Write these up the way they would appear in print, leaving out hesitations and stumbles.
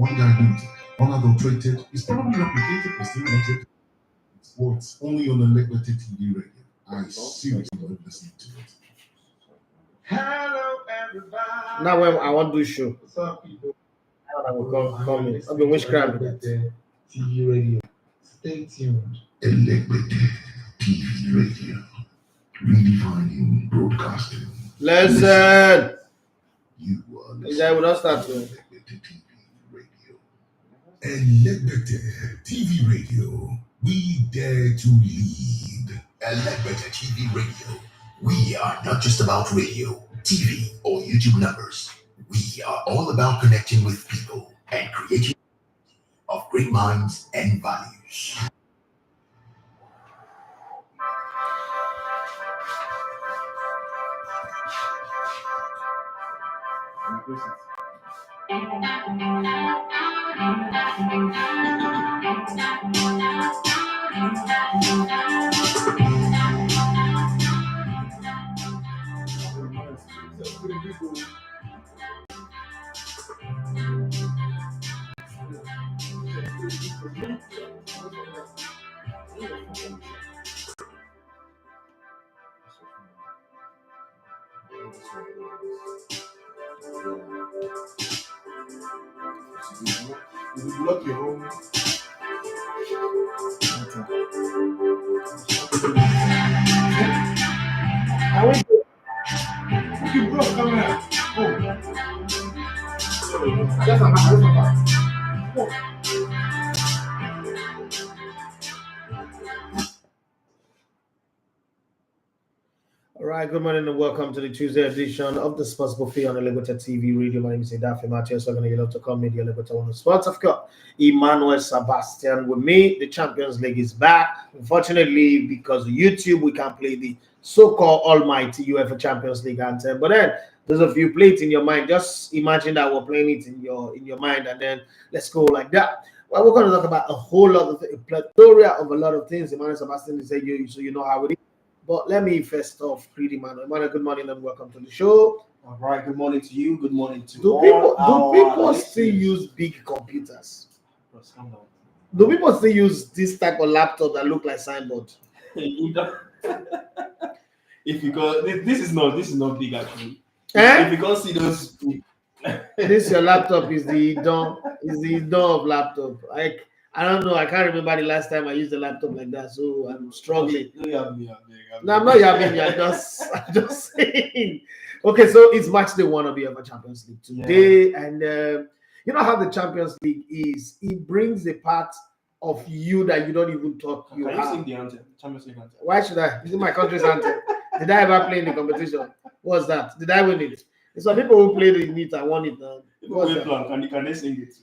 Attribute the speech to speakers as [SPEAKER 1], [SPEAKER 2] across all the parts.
[SPEAKER 1] undiluted, unadulterated. It's probably replicated, but still not it. Sports only on the Liberty TV radio. I seriously love listening to it. Hello, everybody.
[SPEAKER 2] Now when I want to do show,
[SPEAKER 1] What's up, people?
[SPEAKER 2] I will come in. I've been witchcraft with that.
[SPEAKER 1] TV radio. Stay tuned. Liberty TV radio. Redefining broadcasting.
[SPEAKER 2] Listen.
[SPEAKER 1] You are
[SPEAKER 2] Is I will not start to.
[SPEAKER 1] Liberty TV radio. And Liberty TV radio. We dare to lead. Liberty TV radio. We are not just about radio, TV, or YouTube numbers. We are all about connecting with people and creating of great minds and values. You block your home. You block camera.
[SPEAKER 2] All right, good morning and welcome to the Tuesday edition of the Sports Buffet on the Liberty TV radio. My name is Daffy Matthias. So I'm going to get to call media Liberty on the sports. I've got Emmanuel Sebastian with me. The Champions League is back. Unfortunately, because of YouTube, we can't play the so-called almighty UEFA Champions League anthem. But then there's a few play it in your mind. Just imagine that we're playing it in your mind, and then let's go like that. Well, we're going to talk about a whole lot of a plethora of a lot of things. Emmanuel Sebastian is saying so you know how it is. But let me first off greet Emmanuel. Emmanuel, good morning and welcome to the show.
[SPEAKER 3] All right, good morning to you. Good morning to
[SPEAKER 2] Do people still use big computers? Do people still use this type of laptop that look like signboard?
[SPEAKER 3] If you go, this is not big actually.
[SPEAKER 2] Eh?
[SPEAKER 3] If you can't see those,
[SPEAKER 2] This your laptop is the dawn of laptop. Like I don't know. I can't remember the last time I used a laptop like that, so I'm struggling. No, I'm not yapping. I'm just saying. Okay, so it's match day one of the UEFA Champions League today, and you know how the Champions League is. It brings a part of you that you don't even thought you have.
[SPEAKER 3] Can you sing the anthem, Champions League anthem?
[SPEAKER 2] Why should I? This is my country's anthem. Did I ever play in the competition? What's that? Did I win it? There's some people who played in it and won it.
[SPEAKER 3] Can they sing it?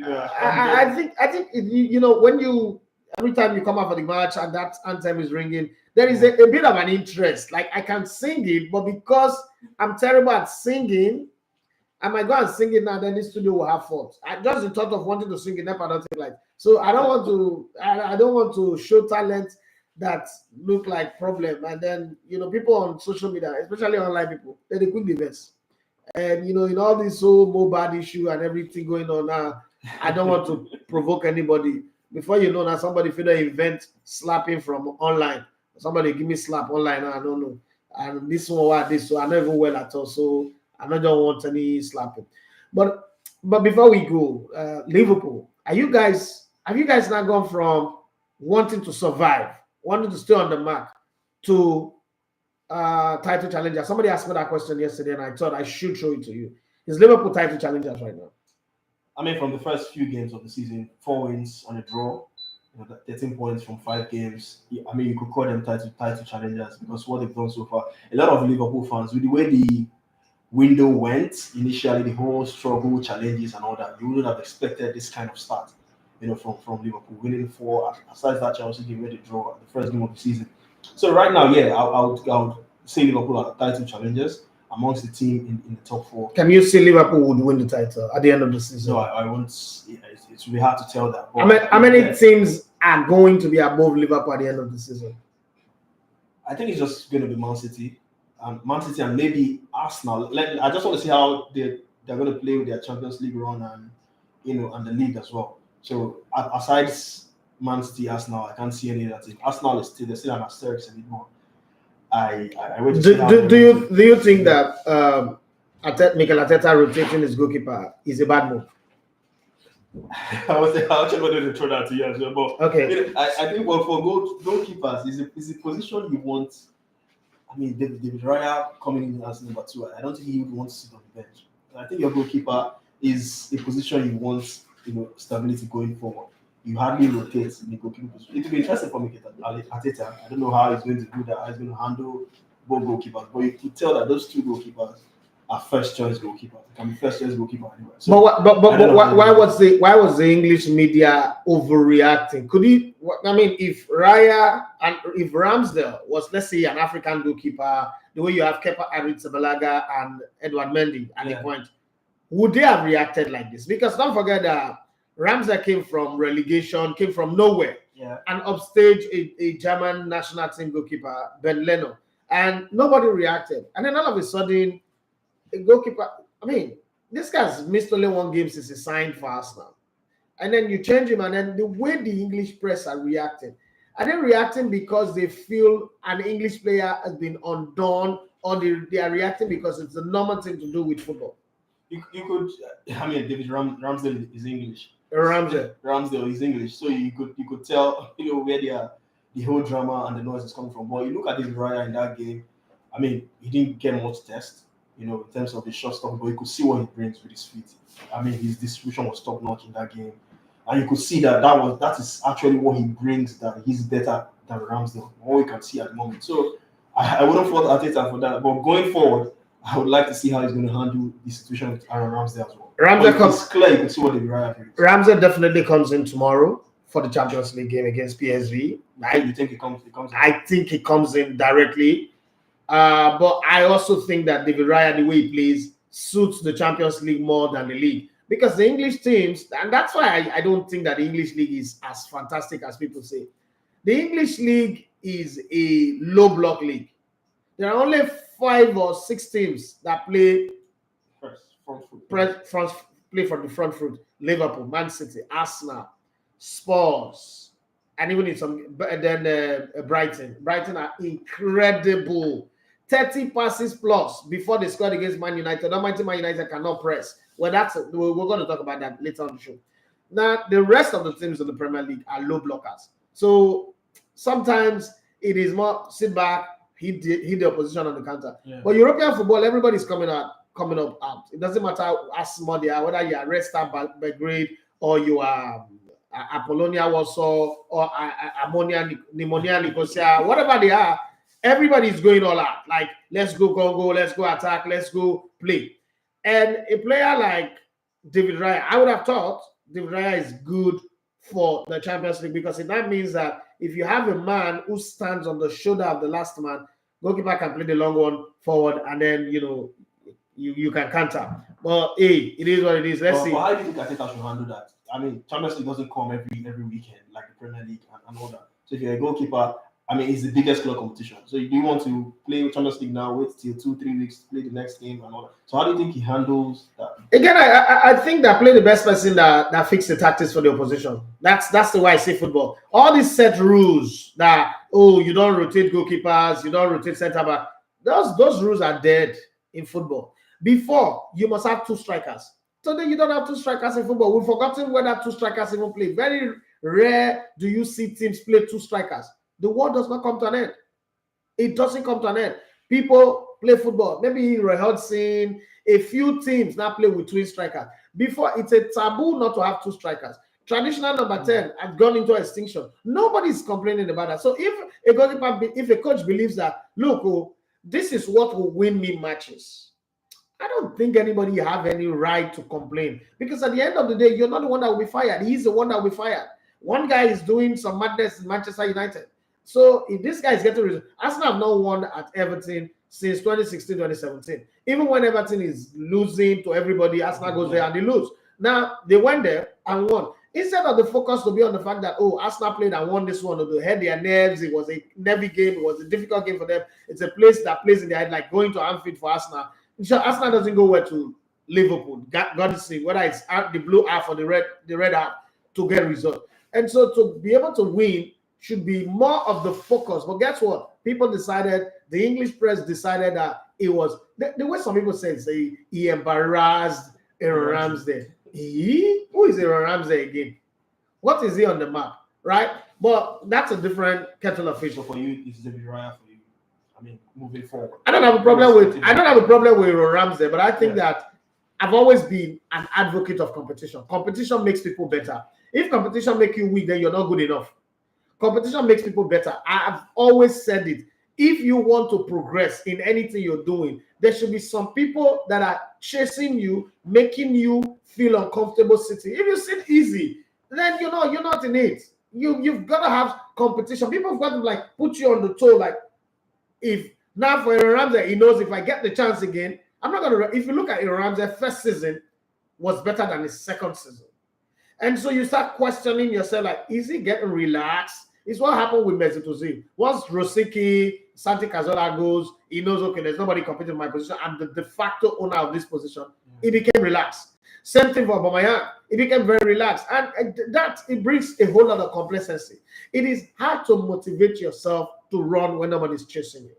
[SPEAKER 2] I think you know when you every time you come out for the match and that anthem is ringing, there is a bit of an interest. Like I can sing it, but because I'm terrible at singing, I might go and sing it now. Then the studio will have fault. I just the thought of wanting to sing it, never don't think like. So I don't want to show talent that look like problem. And then people on social media, especially online people, they quick the best. And in all this whole mobile issue and everything going on now, I don't want to provoke anybody. Before you know now, somebody feel to invent slapping from online. Somebody give me slap online, I don't know. And this one this, so I don't even well at all. So I don't want any slapping. But before we go, Liverpool, have you guys now gone from wanting to survive, wanting to stay on the mark, to title challenger? Somebody asked me that question yesterday, and I thought I should show it to you. Is Liverpool title challengers right now?
[SPEAKER 3] I mean, from the first few games of the season, 4 wins on a draw, 13 points from 5 games. I mean, you could call them title challengers because what they've done so far. A lot of Liverpool fans, with the way the window went initially, the whole struggle, challenges, and all that, you wouldn't have expected this kind of start. From Liverpool winning 4, aside that Chelsea game where they draw the first game of the season. So right now, I would say Liverpool are title challengers amongst the team in the top 4.
[SPEAKER 2] Can you say Liverpool would win the title at the end of the season?
[SPEAKER 3] No, I won't. It's really hard to tell that. But
[SPEAKER 2] how many teams are going to be above Liverpool at the end of the season?
[SPEAKER 3] I think it's just going to be Man City and maybe Arsenal. I just want to see how they're going to play with their Champions League run, and and the league as well. So aside Man City, Arsenal, I can't see any other team. Arsenal is still an asterisk anymore. I wait to see how
[SPEAKER 2] do you think that Mikel Arteta rotating his goalkeeper is a bad move?
[SPEAKER 3] I was actually going to throw that to you as well. But
[SPEAKER 2] okay,
[SPEAKER 3] I think for goalkeepers is a position you want. I mean, David Raya coming in as number 2. I don't think he would want to sit on the bench. I think your goalkeeper is a position you want, stability going forward. You hardly rotate in the goalkeeper position. It will be interesting for Mikel Arteta. I don't know how he's going to do that. How he's going to handle both goalkeepers, but you could tell that those 2 goalkeepers are first choice goalkeepers. They can be first choice goalkeeper anyway. So
[SPEAKER 2] but why was the English media overreacting? Could he? I mean, if Raya and if Ramsdale was, let's say, an African goalkeeper, the way you have Kepa Arrizabalaga and Edouard Mendy at the point, would they have reacted like this? Because don't forget that Ramsdale came from relegation, came from nowhere, and upstage a German national team goalkeeper, Bendel, and nobody reacted. And then all of a sudden, a goalkeeper, I mean, this guy's missed only 1 game since he signed for Arsenal. And then you change him, and then the way the English press are reacting because they feel an English player has been undone, or they are reacting because it's a normal thing to do with football?
[SPEAKER 3] You could, I mean, David Ramsdale is English.
[SPEAKER 2] Ramsdale
[SPEAKER 3] is English, so you could tell where the whole drama and the noise is coming from. But you look at David Raya in that game. I mean, he didn't get much test, in terms of the shot stop, but you could see what he brings with his feet. I mean, his distribution was top notch in that game, and you could see that is actually what he brings. That he's better than Ramsdale. What we can see at the moment. So I wouldn't fault Arteta for that. But going forward, I would like to see how he's going to handle the situation with Aaron Ramsdale as well. It's clear you can see what the Raya.
[SPEAKER 2] Ramsdale definitely comes in tomorrow for the Champions League game against PSV.
[SPEAKER 3] You think he comes in?
[SPEAKER 2] I think he comes in directly. But I also think that David Raya, the way he plays, suits the Champions League more than the league. Because the English teams, and that's why I don't think that the English league is as fantastic as people say. The English league is a low block league. There are only 5 or 6 teams that play play from the front foot. Liverpool, Man City, Arsenal, Spurs, and even in some, then Brighton. Brighton are incredible. 30 passes plus before they scored against Man United. Almighty Man United cannot press. Well, we're going to talk about that later on the show. Now, the rest of the teams in the Premier League are low blockers. So sometimes it is more sit back, hit the opposition on the counter. Yeah. But European football, everybody's coming up out. It doesn't matter how small they are, whether you are Red Star Belgrade or you are Apollonia Warsaw or Pneumonia Nicosia, whatever they are. Everybody's going all out. Like, let's go Congo, let's go attack, let's go play. And a player like David Raya, I would have thought David Raya is good for the Champions League, because that means that if you have a man who stands on the shoulder of the last man, goalkeeper can play the long one forward, and then you can counter. Well, it is what it is. Let's see.
[SPEAKER 3] But how do you think Arteta should handle that? I mean, Champions League doesn't come every weekend like the Premier League and all that. So if you're a goalkeeper, I mean, it's the biggest club competition. So do you want to play Champions League now, wait till 2-3 weeks to play the next game and all that? So how do you think he handles that?
[SPEAKER 2] Again, I think that play the best person that fix the tactics for the opposition. That's the way I say football. All these set rules that, you don't rotate goalkeepers, you don't rotate centre back. Those rules are dead in football. Before, you must have 2 strikers. Today, you don't have 2 strikers in football. We've forgotten whether 2 strikers even play. Very rare do you see teams play 2 strikers. The world does not come to an end. It doesn't come to an end. People play football. Maybe Roy Hodgson, a few teams now play with 2 strikers. Before, it's a taboo not to have 2 strikers. Traditional number 10 has gone into extinction. Nobody's complaining about that. So if a coach believes that, look, this is what will win me matches, I don't think anybody have any right to complain. Because at the end of the day, you're not the one that will be fired. He's the one that will be fired. One guy is doing some madness in Manchester United. So if this guy is getting results, Arsenal have not won at Everton since 2016-2017. Even when Everton is losing to everybody, Arsenal goes there and they lose. Now, they went there and won. Instead of the focus to be on the fact that, Arsenal played and won this one, or they had their nerves, it was a nervy game, it was a difficult game for them. It's a place that plays in their head, like going to Anfield for Arsenal. Arsenal doesn't go well to Liverpool. God is saying whether it's the blue half or the red half to get results. And so to be able to win should be more of the focus. But guess what? People decided, the English press decided that it was the way some people say he embarrassed Aaron Ramsey. Who is Aaron Ramsey again? What is he on the map? Right? But that's a different kettle of fish.
[SPEAKER 3] So for you, it's a bit rare for you. I mean, moving forward.
[SPEAKER 2] I don't have a problem with Aaron Ramsey, but I think that I've always been an advocate of competition. Competition makes people better. If competition makes you weak, then you're not good enough. Competition makes people better. I've always said it. If you want to progress in anything you're doing, there should be some people that are chasing you, making you feel uncomfortable sitting. If you sit easy, then you're not in it. You've got to have competition. People have got to like put you on the toe. Like if now for Aaron Ramsey, he knows if I get the chance again, I'm not gonna. If you look at Aaron Ramsey, first season was better than his second season, and so you start questioning yourself. Like, is he getting relaxed? It's what happened with Mesut Ozil. Once Rosicky, Santi Cazorla goes, he knows, okay, there's nobody competing in my position. I'm the de facto owner of this position. He became relaxed. Same thing for Aubameyang. He became very relaxed. And that, it brings a whole lot of complacency. It is hard to motivate yourself to run when nobody's chasing you.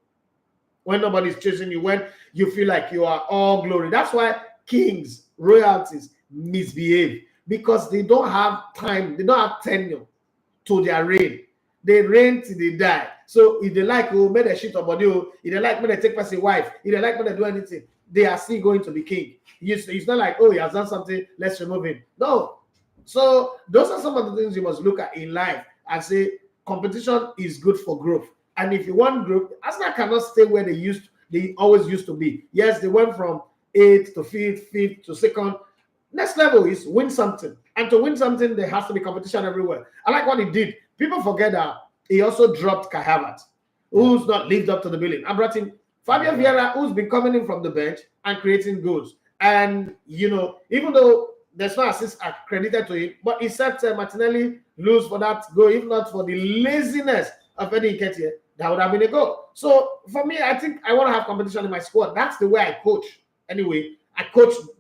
[SPEAKER 2] When nobody's chasing you, when you feel like you are all glory. That's why kings, royalties misbehave, because they don't have time, they don't have tenure to their reign. They reign till they die. So if they like, make a shit about you, if they like, make they take person wife, if they like, make they do anything, they are still going to be king. It's not like, oh, he has done something, let's remove him. No. So those are some of the things you must look at in life and say competition is good for growth. And if you want growth, Arsenal cannot stay where they always used to be. Yes, they went from 8th to 5th to 2nd. Next level is win something. And to win something, there has to be competition everywhere. I like what he did. People forget that he also dropped Kai Havertz, who's not lived up to the billing. I brought in Fabio Vieira, who's been coming in from the bench and creating goals. And, even though there's no assist accredited to him, but he said Martinelli lose for that goal, if not for the laziness of Eddie Nketiah, that would have been a goal. So for me, I think I want to have competition in my squad. That's the way I coach. Anyway,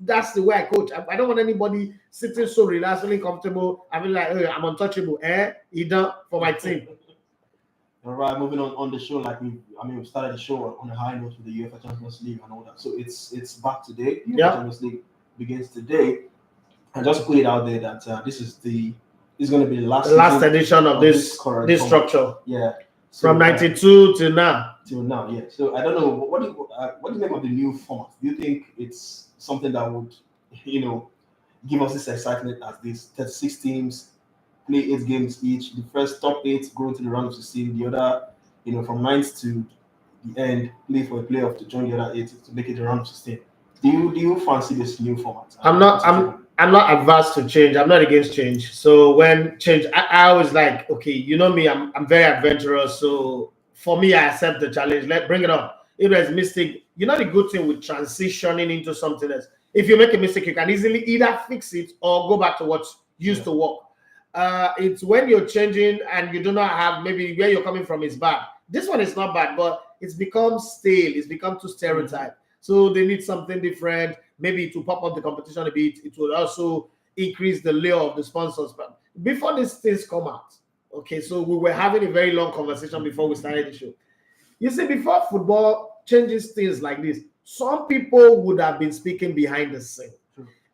[SPEAKER 2] that's the way I coach. I don't want anybody sitting so relaxed, feeling comfortable. I mean, like, I'm untouchable. Either for my team.
[SPEAKER 3] All right, moving on the show, like we started the show on a high note with the UEFA Champions League and all that. So it's back today. UEFA Champions League begins today. And just put it out there that this is going to be the last edition of this structure. Yeah.
[SPEAKER 2] So, from 92 to now.
[SPEAKER 3] Till now, yeah. So I don't know what do you make of the new format? Do you think it's something that would, give us this excitement as this 36 teams play 8 games each? The first top 8 go into the round of 16. The other, from 9th to the end, play for a playoff to join the other 8 to make it the round of 16. Do you fancy this new format?
[SPEAKER 2] I'm not adverse to change. I'm not against change. So when change, I always like, okay, you know me, I'm very adventurous. So for me, I accept the challenge. Bring it on. If there's a mistake, the good thing with transitioning into something else. If you make a mistake, you can easily either fix it or go back to what used to work. It's when you're changing and you do not have, maybe where you're coming from is bad. This one is not bad, but it's become stale. It's become too stereotyped. So they need something different. Maybe to pop up the competition a bit. It will also increase the layer of the sponsors. But before these things come out, okay, so we were having a very long conversation before we started the show. You see, before football changes things like this, some people would have been speaking behind the scene.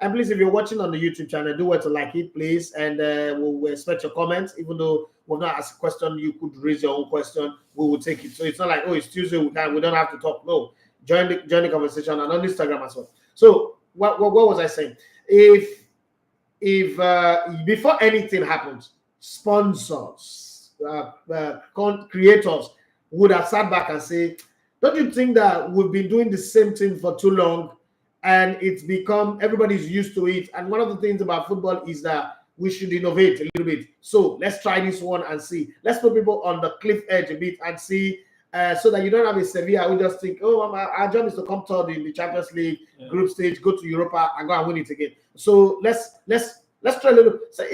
[SPEAKER 2] And please, if you're watching on the YouTube channel, do well to like it, please. And we'll expect your comments. Even though we've not asked a question, you could raise your own question. We will take it. So it's not like, oh, it's Tuesday, we don't have to talk. No, join the conversation and on Instagram as well. So what was I saying? If before anything happens, sponsors, creators would have sat back and say, don't you think that we've been doing the same thing for too long and it's become, everybody's used to it? And one of the things about football is that we should innovate a little bit. So let's try this one and see. Let's put people on the cliff edge a bit and see. So that you don't have a Sevilla who just think, oh, our job is to come third in the Champions League group stage, go to Europa and go and win it again. So let's try a little. So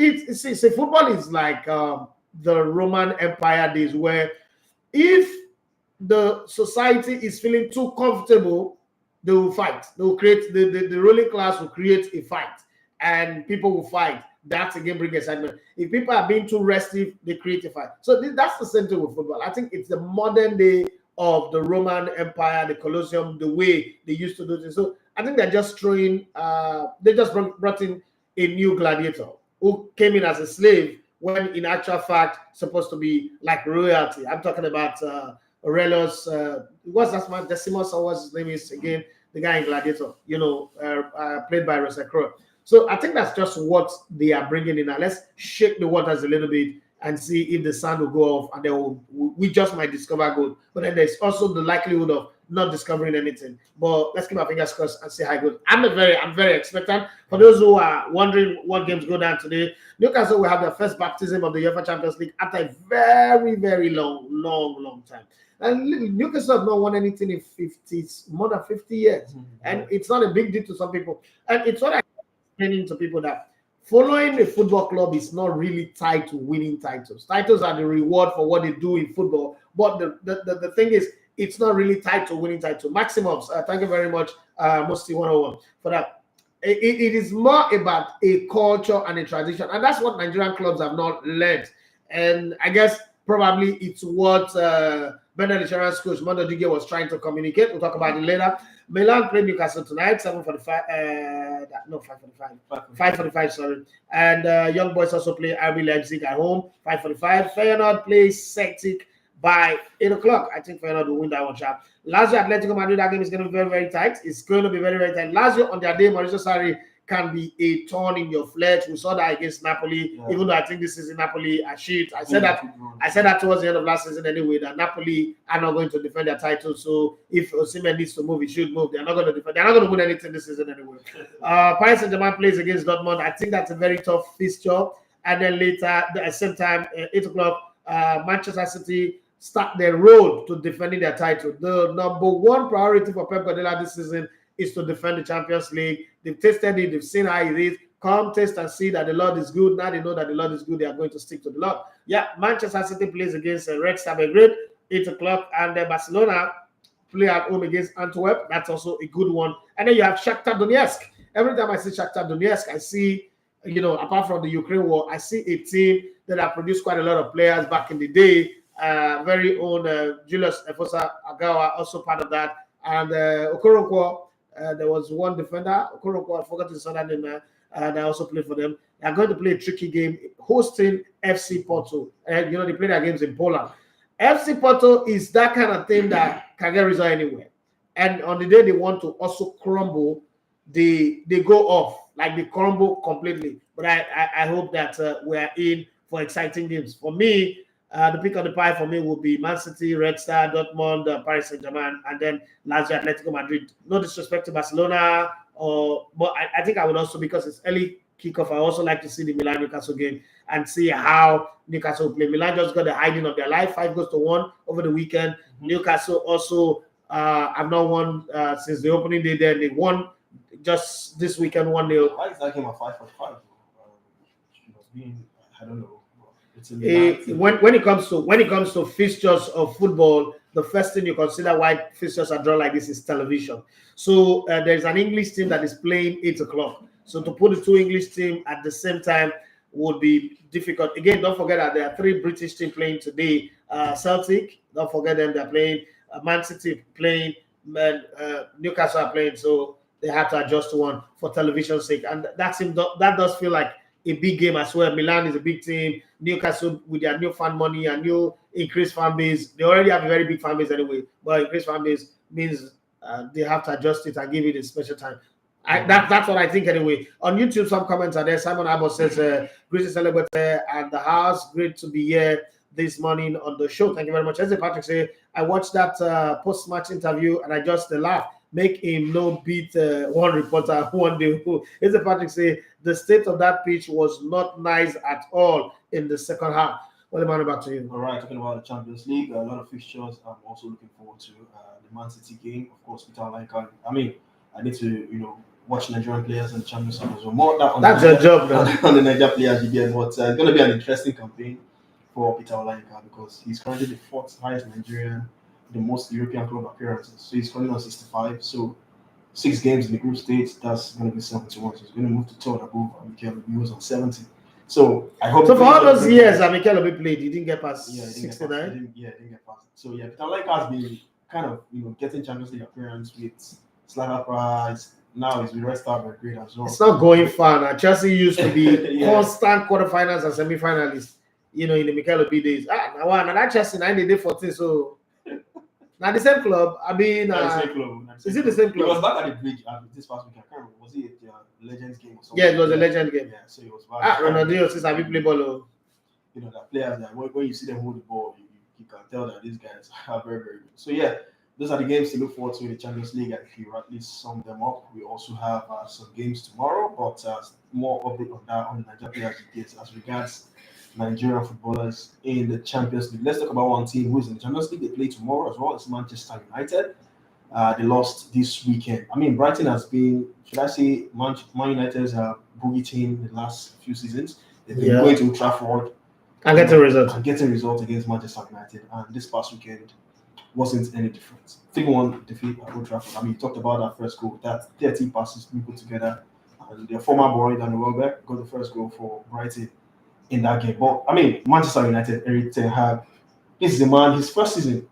[SPEAKER 2] football is like the Roman Empire days, where if the society is feeling too comfortable they will fight. They will create the ruling class will create a fight, and people will fight. That's again bring excitement. If people are being too restive, they create a fight. So that's the same thing with football. I think it's the modern day of the Roman Empire, the Colosseum, the way they used to do this. So I think they're just throwing. They just brought in a new gladiator who came in as a slave when, in actual fact, supposed to be like royalty. I'm talking about Aurelius. What's that man? Decimus, or what's his name is again? The guy in Gladiator. Played by Russell Crowe. So I think that's just what they are bringing in. Now let's shake the waters a little bit and see if the sound will go off, and then we just might discover gold. But then there's also the likelihood of not discovering anything. But let's keep our fingers crossed and see how it goes. I'm very expectant. For those who are wondering what games go down today, Newcastle will have their first baptism of the UEFA Champions League after a very long time. And Newcastle have not won anything in more than 50 years. And it's not a big deal to some people. And it's what I'm explaining to people, that following a football club is not really tied to winning titles. Titles are the reward for what they do in football. But the thing is, it's not really tied to winning title. Maximums, thank you very much, Musty 101, for that. It is more about a culture and a tradition. And that's what Nigerian clubs have not learned. And I guess probably it's what Bendel insurance coach Mondo Dige was trying to communicate. We'll talk about it later. Milan played Newcastle tonight, 7:45. No, 5:45. 5:45, sorry. And Young Boys also play RB Leipzig at home, 5:45. Feyenoord plays Celtic by 8 o'clock. I think Feyenoord will win that one, sharp. Lazio Atletico Madrid, that game is going to be very tight. It's going to be very tight. Lazio on their day, Mauricio Sarri can be a thorn in your flesh. We saw that against Napoli, even though I think this season Napoli are shit. I said that towards the end of last season anyway, that Napoli are not going to defend their title. So if Osimhen needs to move, he should move. They're not going to defend. They're not going to win anything this season anyway. Paris Saint-Germain plays against Dortmund. I think that's a very tough fixture. And then later, at the same time, 8 o'clock, Manchester City start their road to defending their title. The number one priority for Pep Guardiola this season is to defend the Champions League. They've tasted it. They've seen how it is. Come taste and see that the Lord is good. Now they know that the Lord is good. They are going to stick to the Lord. Yeah, Manchester City plays against Red Star Belgrade, 8 o'clock. And Barcelona play at home against Antwerp. That's also a good one. And then you have Shakhtar Donetsk. Every time I see Shakhtar Donetsk, I see, apart from the Ukraine war, I see a team that have produced quite a lot of players back in the day. Very own Julius Efosa Agawa, also part of that. And Okoronkwo, there was one defender, Okoronkwo, I forgot his other name, that also played for them. They're going to play a tricky game hosting FC Porto. And, they play their games in Poland. FC Porto is that kind of thing that can get result anywhere. And on the day they want to also crumble, they go off, like they crumble completely. But I hope that we're in for exciting games. For me, the pick of the pie for me will be Man City, Red Star, Dortmund, Paris Saint-Germain, and then Lazio, Atletico Madrid. No disrespect to Barcelona, but I think I would also, because it's early kickoff, I also like to see the Milan-Newcastle game and see how Newcastle will play. Milan just got the hiding of their life, 5-1 over the weekend. Newcastle also have not won since the opening day there. They won just this weekend, 1-0.
[SPEAKER 3] Why is that game a 5-5? I don't know.
[SPEAKER 2] When it comes to fixtures of football, the first thing you consider why fixtures are drawn like this is television. So there's an English team that is playing 8 o'clock. So to put the two English teams at the same time would be difficult. Again, don't forget that there are 3 British teams playing today. Celtic, don't forget them, they're playing. Man City playing, Newcastle are playing. So they have to adjust to one for television's sake. And that does feel like a big game as well. Milan is a big team. Newcastle, with their new fan money and new increased fan base, they already have a very big fan base anyway. But increased fan base means they have to adjust it and give it a special time. That's what I think anyway. On YouTube, some comments are there. Simon Abbott says, great to celebrate at the house. Great to be here this morning on the show. Thank you very much. As Patrick said, I watched that post-match interview and I just laughed. Make him no beat one reporter one day. As Patrick say, the state of that pitch was not nice at all in the second half. What about back to you?
[SPEAKER 3] All right, talking about the Champions League, a lot of fixtures. I'm also looking forward to the Man City game. Of course, Peter Laika. I need to watch Nigerian players in the Champions League as well. More that on
[SPEAKER 2] that's your job now.
[SPEAKER 3] On the Nigerian players again, but it's going to be an interesting campaign for Peter Laika because he's currently the 4th highest Nigerian, the most European club appearances. So he's currently on 65. So 6 games in the group stage. That's going to be 71. So he's going to move to third above Mikel Obi was on 70. So I hope.
[SPEAKER 2] So for all those years that Mikel Obi played, he didn't get past 69.
[SPEAKER 3] He didn't get past. So yeah, Peter Lake has been kind of getting Champions League appearance with Slava Prague. Now he's with Red Star Belgrade as well.
[SPEAKER 2] It's not going far now. Chelsea used to be constant quarterfinals and semi-finalists. In the Mikel Obi days. Now that Chelsea 9-14. So now the same club. I mean,
[SPEAKER 3] the same club.
[SPEAKER 2] Is it the same club?
[SPEAKER 3] It was back at the bridge this past weekend. I can't remember. Was it the Legends game or something?
[SPEAKER 2] Yeah, it was a Legend game.
[SPEAKER 3] Yeah, so it was back.
[SPEAKER 2] Ronaldinho since I play ball.
[SPEAKER 3] That players that when you see them hold the ball, you can tell that these guys are very, very good. So yeah, those are the games to look forward to in the Champions League. If you at least sum them up, we also have some games tomorrow, but more update on that on the Nigeria players as regards Nigerian footballers in the Champions League. Let's talk about one team who's in the Champions League. They play tomorrow as well. It's Manchester United. They lost this weekend. I mean, Brighton has been, should I say, Man United's boogie team in the last few seasons. They've been going to Old Trafford
[SPEAKER 2] and getting results.
[SPEAKER 3] Against Manchester United. And this past weekend wasn't any different. 3-1 defeat at Old Trafford. I mean, you talked about that first goal. That 30 passes we put together. And their former boy, Danny Welbeck, got the first goal for Brighton in that game. But, I mean, Manchester United, Erik Ten Hag, this is a man, his first season,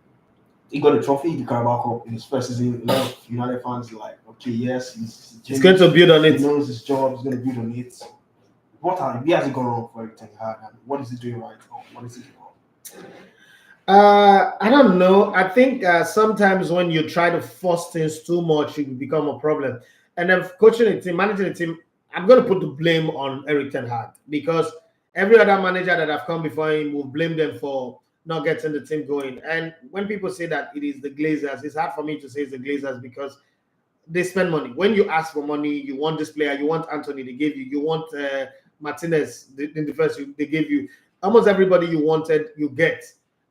[SPEAKER 3] he got a trophy, the Carabao Cup in his first season. A lot of United fans are like, okay, yes,
[SPEAKER 2] he's going to build on it.
[SPEAKER 3] He knows his job, he's going to build on it. Where has it gone wrong for Erik Ten Hag? And what is he doing right? Or what is he doing wrong?
[SPEAKER 2] I don't know. I think sometimes when you try to force things too much, it become a problem. And then coaching a team, managing a team, I'm going to put the blame on Erik Ten Hag because every other manager that have come before him will blame them for not getting the team going. And when people say that it is the Glazers, it's hard for me to say it's the Glazers because they spend money. When you ask for money, you want this player, you want Anthony, they gave you. You want Martinez in the first, they gave you. Almost everybody you wanted, you get.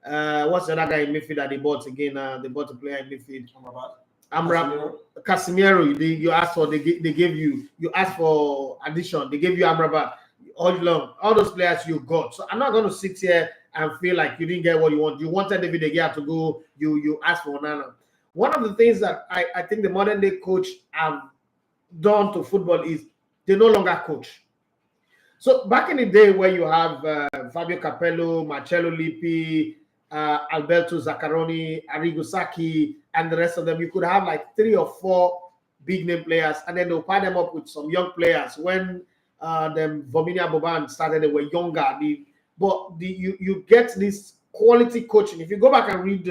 [SPEAKER 2] What's the other guy in midfield that they bought again? They bought a player in midfield. Amrabat. Casemiro. You asked for, they gave you. You asked for addition, they gave you Amrabat. Hojlund, all those players you got. So I'm not going to sit here and feel like you didn't get what you want. You wanted David De Gea to go. You asked for Onana. One of the things that I think the modern day coach have done to football is they no longer coach. So back in the day where you have Fabio Capello, Marcello Lippi, Alberto Zaccaroni, Arrigo Sacchi, and the rest of them, you could have like 3 or 4 big name players, and then they'll pair them up with some young players. When Vominia Boban started, they were younger. You get this quality coaching. If you go back and read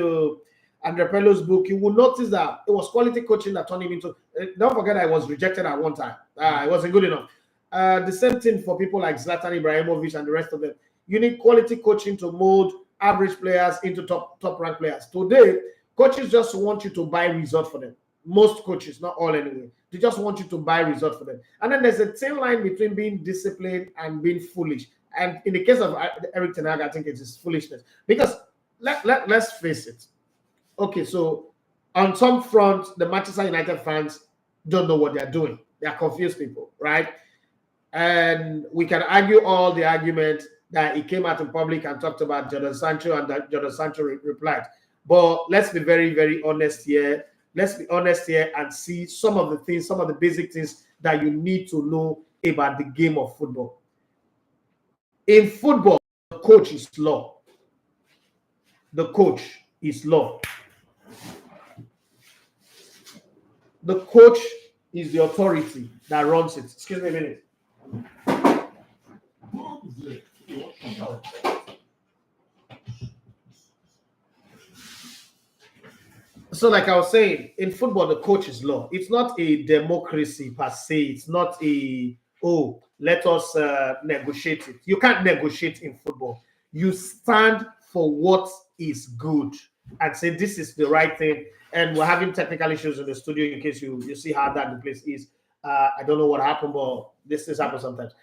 [SPEAKER 2] Andre Pello's book, you will notice that it was quality coaching that turned him into. Don't forget, I was rejected at one time. It wasn't good enough. The same thing for people like Zlatan Ibrahimovic and the rest of them. You need quality coaching to mold average players into top rank players. Today, coaches just want you to buy result for them. Most coaches, not all anyway, they just want you to buy result for them. And then there's a thin line between being disciplined and being foolish. And in the case of Erik Ten Hag, I think it is foolishness. Because let's face it. Okay, so on some front, the Manchester United fans don't know what they're doing. They are confused people, right? And we can argue all the arguments that he came out in public and talked about Jadon Sancho, and that Jadon Sancho replied. But let's be very, very honest here. Let's be honest here and see some of the things, some of the basic things that you need to know about the game of football. In football, the coach is law. The coach is law. The coach is the authority that runs it. Excuse me a minute. So like I was saying, in football, the coach is law. It's not a democracy per se. It's not let us negotiate it. You can't negotiate in football. You stand for what is good and say this is the right thing. And we're having technical issues in the studio in case you see how that the place is. I don't know what happened, but this happens sometimes.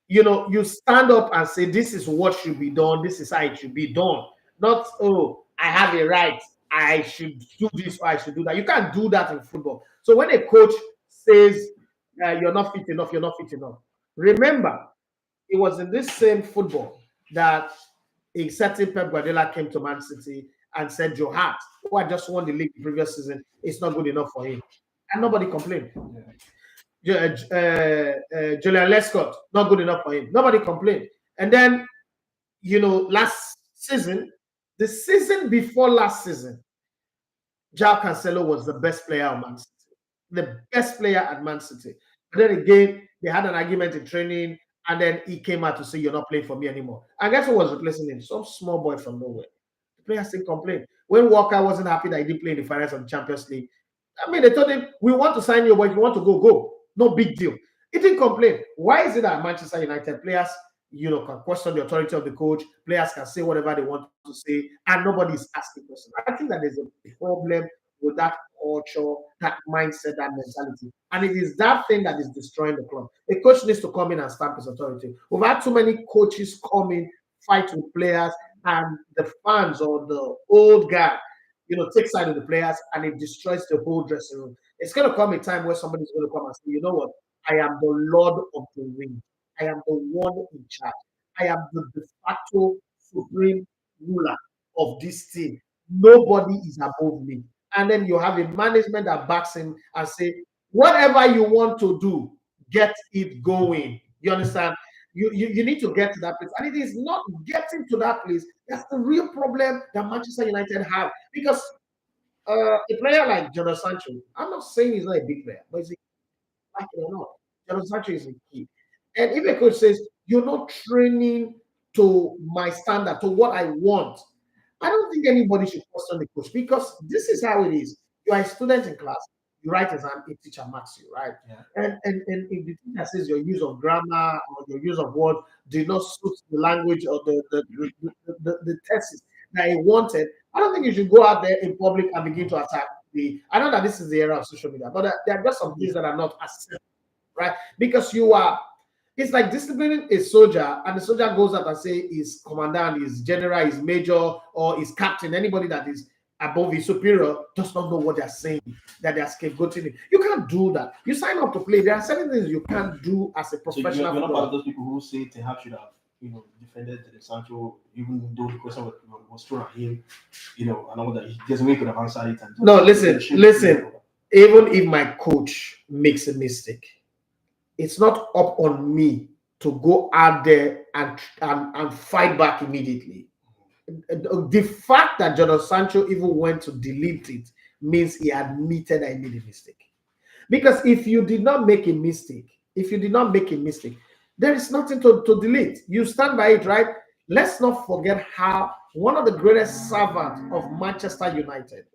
[SPEAKER 2] You stand up and say this is what should be done. This is how it should be done. Not, I have a right. I should do this or I should do that. You can't do that in football. So when a coach says you're not fit enough, you're not fit enough. Remember, it was in this same football that a certain Pep Guardiola came to Man City and said Joe Hart, who had just won the league the previous season, it's not good enough for him. and nobody complained. Julian Lescott, not good enough for him. Nobody complained. And then, last season, the season before last season, João Cancelo was the best player at Man City. The best player at Man City. And then again, they had an argument in training, and then he came out to say, "You're not playing for me anymore." And guess who was replacing him? Some small boy from nowhere. The players still complained. When Walker wasn't happy that he didn't play in the finals of the Champions League, I mean, they told him, "We want to sign you, but if you want to go, go. No big deal." He didn't complain. Why is it that Manchester United players, can question the authority of the coach, players can say whatever they want to say, and nobody is asking questions? I think that there's a problem with that culture, that mindset, that mentality. And it is that thing that is destroying the club. A coach needs to come in and stamp his authority. We've had too many coaches come in, fight with players, and the fans or the old guy, take side of the players, and it destroys the whole dressing room. It's going to come a time where somebody's going to come and say, "You know what? I am the Lord of the ring. I am the one in charge. I am the de facto supreme ruler of this team. Nobody is above me." And then you have a management that backs him and say, "Whatever you want to do, get it going." You understand? You need to get to that place. And it is not getting to that place. That's the real problem that Manchester United have. Because a player like Jadon Sancho, I'm not saying he's not a big player, but he's like it or not. Jadon Sancho is a key. And if a coach says, "You're not training to my standard, to what I want," I don't think anybody should question the coach, because this is how it is. You are a student in class, you write exam, a teacher marks you, right?
[SPEAKER 3] Yeah.
[SPEAKER 2] And if the teacher says your use of grammar or your use of word did not suit the language or the thesis that he wanted, I don't think you should go out there in public and begin to attack I know that this is the era of social media, but there are just some things that are not acceptable, right? Because it's like disciplining a soldier, and the soldier goes out and say his commandant, his general, his major, or his captain, anybody that is above his superior, does not know what they're saying, that they're scapegoating him. You can't do that. You sign up to play. There are certain things you can't do as a professional.
[SPEAKER 3] So you're not
[SPEAKER 2] footballer.
[SPEAKER 3] part of those people who say Ten Hag should have, defended Sancho, even though the question was thrown at him, and all that. There's a way he could have answered it.
[SPEAKER 2] No, listen. Even if my coach makes a mistake, it's not up on me to go out there and fight back immediately. The fact that Jadon Sancho even went to delete it means he admitted that he made a mistake. Because if you did not make a mistake, there is nothing to delete. You stand by it, right? Let's not forget how one of the greatest servants of Manchester United,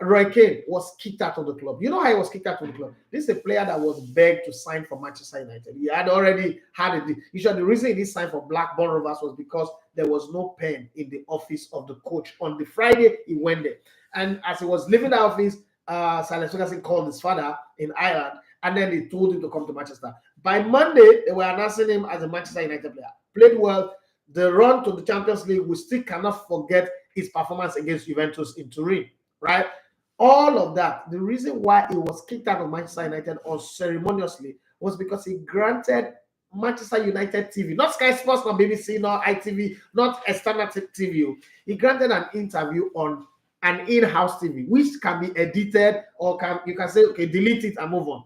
[SPEAKER 2] Roy Keane, was kicked out of the club. You know how he was kicked out of the club? This is a player that was begged to sign for Manchester United. He had already had a deal. The reason he didn't sign for Blackburn Rovers was because there was no pen in the office of the coach. On the Friday, he went there. And as he was leaving the office, Alex Ferguson called his father in Ireland, and then they told him to come to Manchester. By Monday, they were announcing him as a Manchester United player. Played well. The run to the Champions League, we still cannot forget his performance against Juventus in Turin, right? All of that, the reason why he was kicked out of Manchester United unceremoniously was because he granted Manchester United TV, not Sky Sports, not BBC, not ITV, not external TV. He granted an interview on an in-house TV, which can be edited, or you can say, okay, delete it and move on.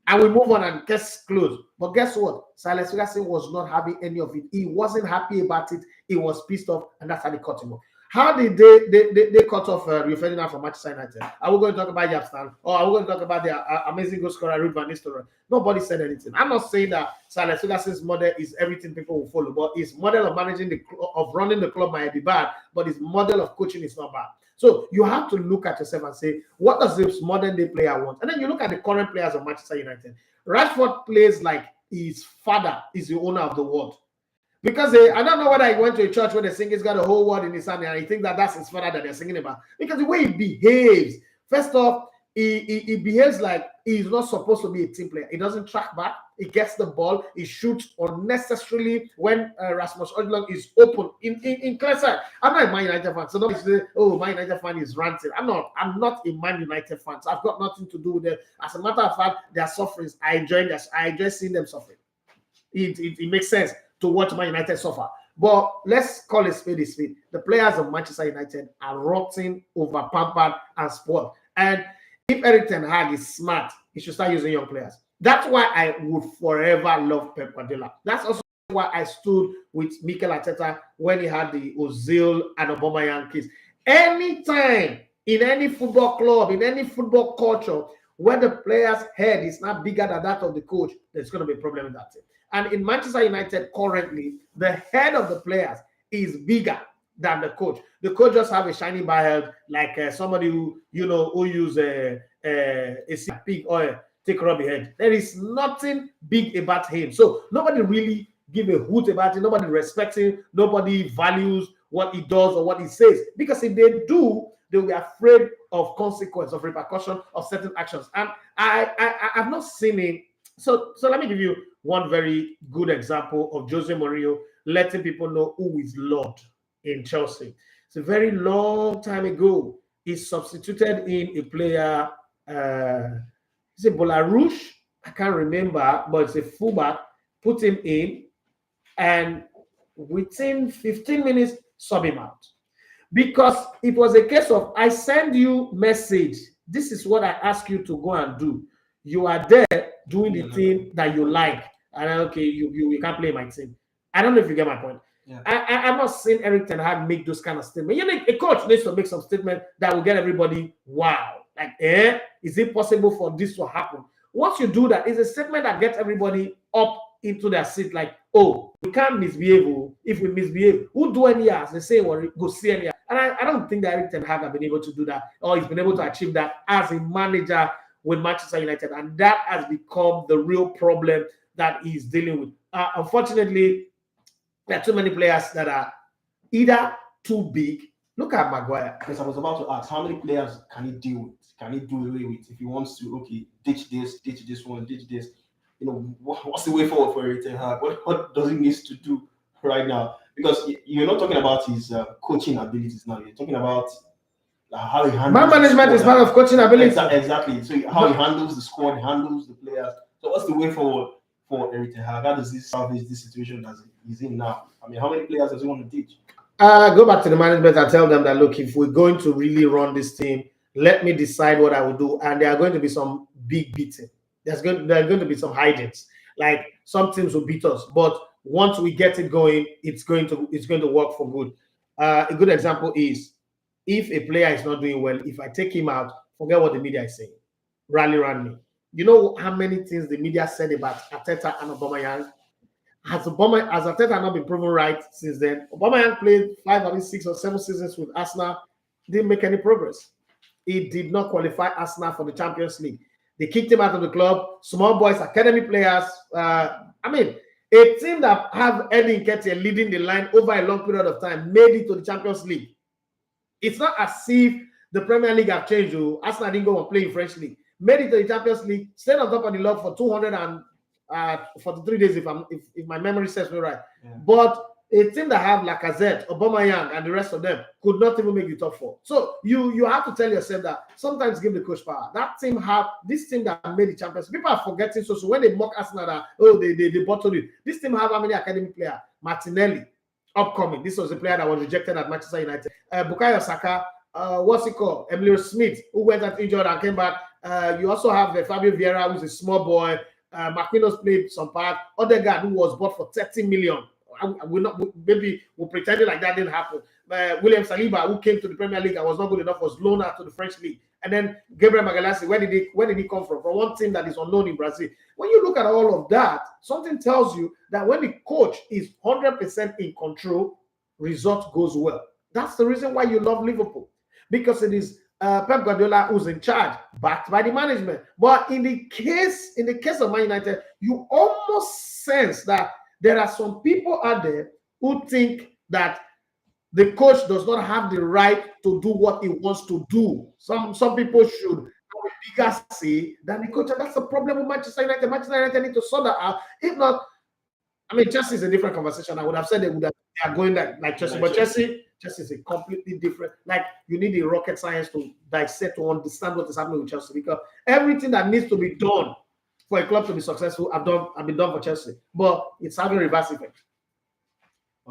[SPEAKER 2] And we move on and case closed. But guess what? Alex Ferguson was not having any of it. He wasn't happy about it. He was pissed off, and that's how they cut him off. How did they cut off Rio Ferdinand from Manchester United? Are we going to talk about Yapstan? Or are we going to talk about the amazing goal scorer, Ruud van Nistelrooy? Nobody said anything. I'm not saying that Alex Ferguson's model is everything people will follow, but his model of running the club might be bad, but his model of coaching is not bad. So you have to look at yourself and say, what does this modern day player want? And then you look at the current players of Manchester United. Rashford plays like his father is the owner of the world. Because I don't know whether he went to a church where they sing he's got the whole world in his hand, and he thinks that that's his father that they're singing about. Because the way he behaves, first off, he behaves like he's not supposed to be a team player. He doesn't track back. He gets the ball. He shoots unnecessarily when Rasmus Hojlund is open in clear sight. I'm not a Man United fan, so don't say, "Oh, Man United fan is ranting." I'm not a Man United fan. So I've got nothing to do with them. As a matter of fact, their sufferings, I enjoy seeing them suffering. It makes sense to watch Man United suffer. But let's call it spade a spade. The players of Manchester United are rotting, over pampered, and spoiled. And if Erik Ten Hag is smart, he should start using young players. That's why I would forever love Pep Guardiola. That's also why I stood with Mikel Arteta when he had the Ozil and Aubameyang case. Anytime in any football club, in any football culture, where the player's head is not bigger than that of the coach, there's going to be a problem with that team. And in Manchester United currently, the head of the players is bigger than the coach. The coach just have a shiny bar head, like somebody who use a pig or take rubber head. There is nothing big about him. So nobody really give a hoot about it. Nobody respects him. Nobody values what he does or what he says. Because if they do, they'll be afraid of consequence, of repercussion of certain actions. And I've not seen it. So let me give you one very good example of Jose Mourinho letting people know who is Lord in Chelsea. It's a very long time ago. He substituted in a player, is it Bolarouche? I can't remember, but it's a fullback, put him in, and within 15 minutes, sub him out. Because it was a case of, I send you message. This is what I ask you to go and do. You are there doing the thing that you like. And okay, you can't play my team. I don't know if you get my point.
[SPEAKER 3] Yeah.
[SPEAKER 2] I'm not saying Erik Ten Hag make those kind of statements. A coach needs to make some statement that will get everybody, wow. Like, is it possible for this to happen? Once you do that, it's a statement that gets everybody up into their seat, like, oh, we can't misbehave. If we misbehave, who do any years? They say, well, go see any years. And I don't think that Erik Ten Hag has been able to do that, or he's been able to achieve that as a manager with Manchester United. And that has become the real problem that he's dealing with. Unfortunately, there are too many players that are either too big. Look at Maguire.
[SPEAKER 3] Because I was about to ask, how many players can he deal with? Can he do away with if he wants to? Okay, ditch this one, ditch this. What's the way forward for Erik Ten Hag? What does he need to do right now? Because you're not talking about his coaching abilities now. You're talking about how he handles.
[SPEAKER 2] Man management is part of coaching ability.
[SPEAKER 3] Exactly. So how he handles the squad, he handles the players. So what's the way forward for Erik Ten Hag? How does he salvage this situation that he's in now? I mean, how many players does he want to teach?
[SPEAKER 2] Go back to the management and tell them that, look, if we're going to really run this team, let me decide what I will do. And there are going to be some big beating. There are going to be some hijinks. Like, some teams will beat us, but once we get it going, it's going to work for good. A good example is, if a player is not doing well, if I take him out, forget what the media is saying. Rally around me. You know how many things the media said about Arteta and Aubameyang? Has Arteta not been proven right since then? Aubameyang played 5, 6 or 7 seasons with Arsenal, didn't make any progress. He did not qualify Arsenal for the Champions League. They kicked him out of the club. Small boys, academy players. A team that have Eddie Nketiah leading the line over a long period of time made it to the Champions League. It's not as if the Premier League have changed. Arsenal didn't go and play in French League. Made it to the Champions League, stayed on top of the log for 243 days, if my memory serves me right. Yeah. But a team that have Lacazette, Aubameyang, and the rest of them could not even make the top 4. So you have to tell yourself that sometimes give the coach power. This team that made the Champions League, people are forgetting. So when they mock Arsenal, that they bottled it. This team have how many academy players? Martinelli, upcoming. This was a player that was rejected at Manchester United. Bukayo Saka, what's it called? Emilio Smith, who went out injured and came back. You also have Fabio Vieira, who's a small boy. Marquinhos played some part. Odegaard, who was bought for 30 million. Maybe we'll pretend it like that didn't happen. William Saliba, who came to the Premier League and was not good enough, was loaned out to the French League. And then Gabriel Magalhaes, where did he come from? From one team that is unknown in Brazil. When you look at all of that, something tells you that when the coach is 100% in control, result goes well. That's the reason why you love Liverpool, because it is Pep Guardiola who's in charge, backed by the management. But in the case of Man United, you almost sense that there are some people out there who think that the coach does not have the right to do what he wants to do. Some people should have a bigger say than the coach, and that's the problem with Manchester United. Manchester United need to sort that out. If not, Chelsea is a different conversation. I would have said they are going like Chelsea, but Chelsea is a completely different. Like, you need the rocket science to dissect, to understand what is happening with Chelsea, because everything that needs to be done for a club to be successful have been done for Chelsea, but it's having a reverse effect.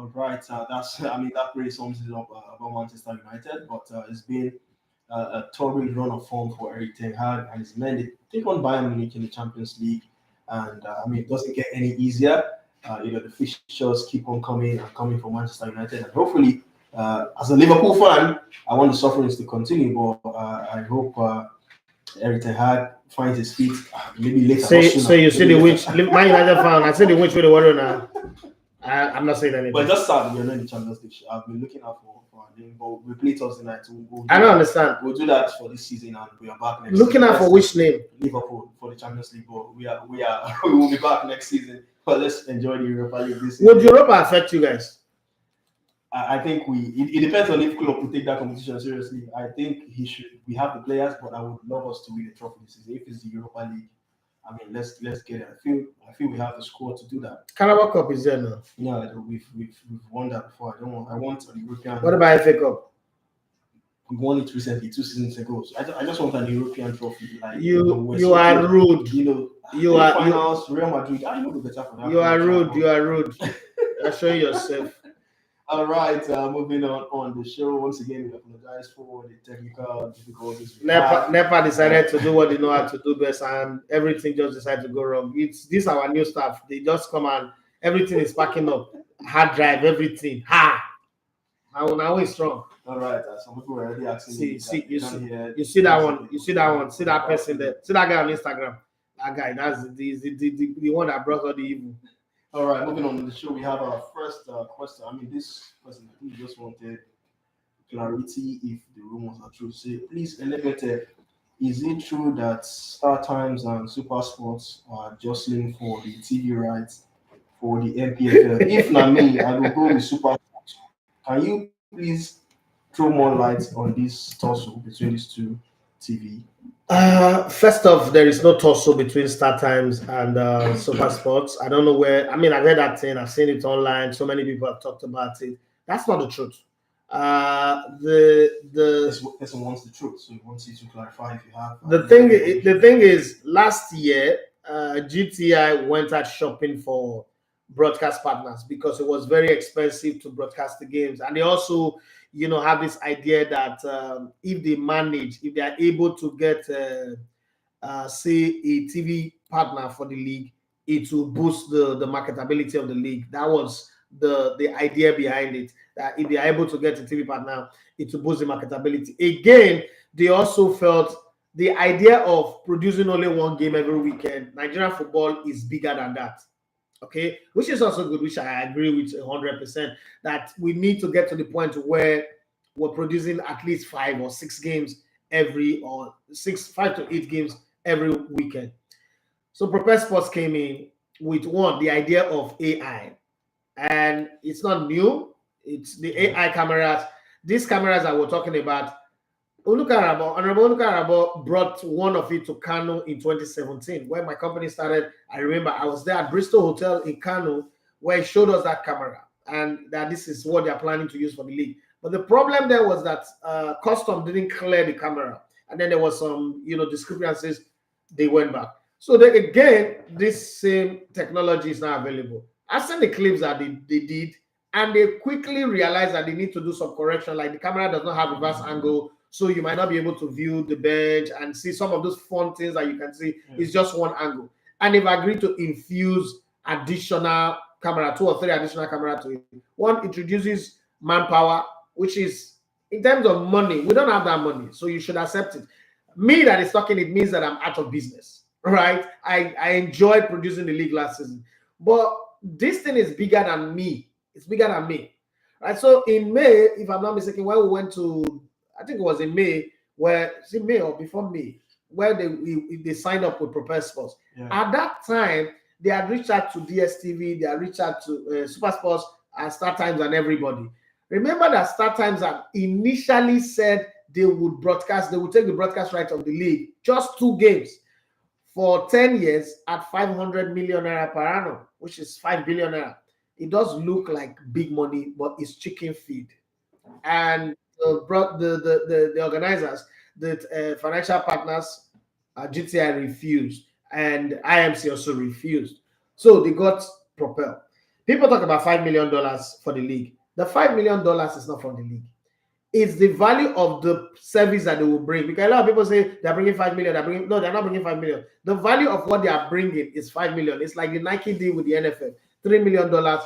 [SPEAKER 3] All right, that really sums it up about Manchester United. But it's been a torrid run of form for Erik Ten Hag and his men. They take on Bayern Munich in the Champions League, and it doesn't get any easier. The fixtures keep on coming and coming for Manchester United, and hopefully, as a Liverpool fan, I want the sufferings to continue. But I hope Erik Ten Hag finds his feet maybe later.
[SPEAKER 2] So you see the witch, Man United fan. I see the witch with the water now. I'm not saying anything.
[SPEAKER 3] But just sad we're not in the Champions League. I've been looking out for a game, but we play Thursday night.
[SPEAKER 2] I don't understand.
[SPEAKER 3] We'll do that for this season, and we are back next.
[SPEAKER 2] Looking out for which name?
[SPEAKER 3] Liverpool for the Champions League. But we will be back next season. But let's enjoy the Europa League this season.
[SPEAKER 2] Would Europa affect you guys?
[SPEAKER 3] I think it depends on if club will take that competition seriously. I think we have the players, but I would love us to win the trophy this season. If it's the Europa League, let's get it. I feel we have the squad to do that.
[SPEAKER 2] Carabao Cup is there now.
[SPEAKER 3] No, we've won that before. I want the European.
[SPEAKER 2] What about FA Cup?
[SPEAKER 3] We won it recently, 2 seasons ago. So I just want an European trophy. Like
[SPEAKER 2] you are rude.
[SPEAKER 3] You are finals, Real Madrid. I know the better for that.
[SPEAKER 2] You are rude. You are rude. You're showing yourself.
[SPEAKER 3] All right, moving on the show. Once again, we apologize for the technical difficulties.
[SPEAKER 2] Nepa decided to do what they know how to do best, and everything just decided to go wrong. This our new staff. They just come and everything is packing up. Hard drive, everything. Now it's strong.
[SPEAKER 3] All right, some people were already asking
[SPEAKER 2] you see that one. You see that one. See that person there. See that guy on Instagram. That guy. That's the one that brought all the evil.
[SPEAKER 3] All right, moving on to the show, we have our first question. This person, I think, just wanted clarity if the rumors are true. So please elaborate. Is it true that Star Times and Super Sports are jostling for the TV rights for the MPFL? If not me, I will go with Super Sports. Can you please throw more light on this tussle between these two TV?
[SPEAKER 2] First off, there is no tussle between Star Times and Super Sports. I don't know where. I've heard that thing. I've seen it online. So many people have talked about it. That's not the truth.
[SPEAKER 3] This person wants the truth, so he wants you to clarify if you have.
[SPEAKER 2] The thing is, last year, GTI went out shopping for broadcast partners because it was very expensive to broadcast the games, and they also have this idea that if they are able to get say a TV partner for the league, it will boost the marketability of the league. That was the idea behind it, that if they are able to get a TV partner, it will boost the marketability. Again, they also felt the idea of producing only one game every weekend. Nigerian football is bigger than that. Okay, which is also good, which I agree with 100%, that we need to get to the point where we're producing at least 5 or 6 games 5 to 8 games every weekend. So Propel Sports came in with the idea of AI, and it's not new. It's the AI cameras. These cameras that we're talking about, Honorable Onome brought one of it to Kano in 2017, where my company started. I remember I was there at Bristol Hotel in Kano, where he showed us that camera and that this is what they're planning to use for the league. But the problem there was that custom didn't clear the camera, and then there was some discrepancies. They went back. So this same technology is now available. I've seen the clips that they did, and they quickly realized that they need to do some correction, like the camera does not have reverse angle. So you might not be able to view the bench and see some of those fun things that you can see. It's just one angle. And they've agreed to infuse additional camera, 2 or 3 additional camera to it. One, it reduces manpower, which is, in terms of money, we don't have that money. So you should accept it. Me that is talking, it means that I'm out of business, right? I enjoyed producing the league last season. But this thing is bigger than me. It's bigger than me, right? So in May, if I'm not mistaken, when we went to, I think it was in May, May or before May, where they signed up with Propel Sports. Yeah. At that time, they had reached out to DSTV, they had reached out to Super Sports and Star Times and everybody. Remember that Star Times had initially said they would take the broadcast rights of the league, just 2 games, for 10 years at 500 million naira per annum, which is 5 billion naira. It does look like big money, but it's chicken feed. And the organizers, the financial partners, GTI refused, and IMC also refused. So they got Propel. People talk about $5 million for the league. The $5 million is not from the league. It's the value of the service that they will bring. Because a lot of people say they're bringing 5 million. No, they're not bringing 5 million. The value of what they are bringing is 5 million. It's like the Nike deal with the NFL, $3 million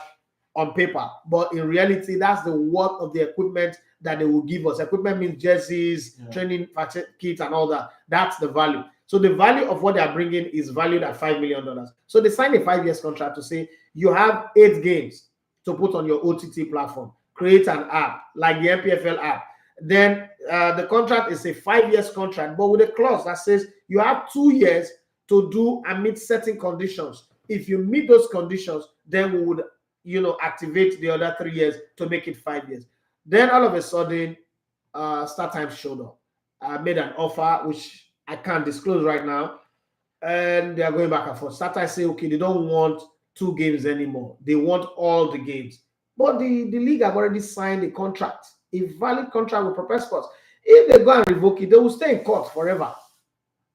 [SPEAKER 2] on paper. But in reality, that's the worth of the equipment that they will give us. Equipment means jerseys, training kits, and all that. That's the value. So the value of what they are bringing is valued at $5 million. So they signed a 5-year contract to say you have 8 games to put on your OTT platform. Create an app like the MPFL app. Then the contract is a 5-year contract, but with a clause that says you have 2 years to do and meet certain conditions. If you meet those conditions, then we would, activate the other 3 years to make it 5 years. Then all of a sudden, StarTimes showed up. I made an offer which I can't disclose right now, and they are going back and forth. StarTimes say, okay, they don't want 2 games anymore. They want all the games. But the league have already signed a contract, a valid contract with Propel Sports. If they go and revoke it, they will stay in court forever.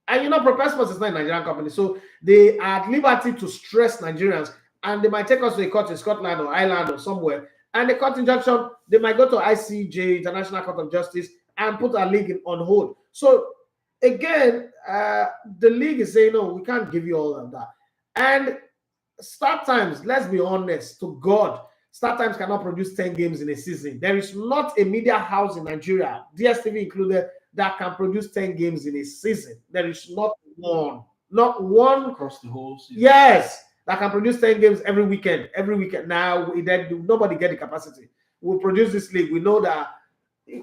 [SPEAKER 2] And Propel Sports is not a Nigerian company, so they are at liberty to stress Nigerians, and they might take us to a court in Scotland or Ireland or somewhere, and the court injunction, they might go to ICJ, International Court of Justice, and put our league on hold. So again, the league is saying, no, we can't give you all of that. And StarTimes, let's be honest, to God, StarTimes cannot produce 10 games in a season. There is not a media house in Nigeria, DSTV included, that can produce 10 games in a season. There is not one
[SPEAKER 3] across the whole season.
[SPEAKER 2] Yes, that can produce 10 games every weekend. Now, nobody get the capacity. We'll produce this league. We know that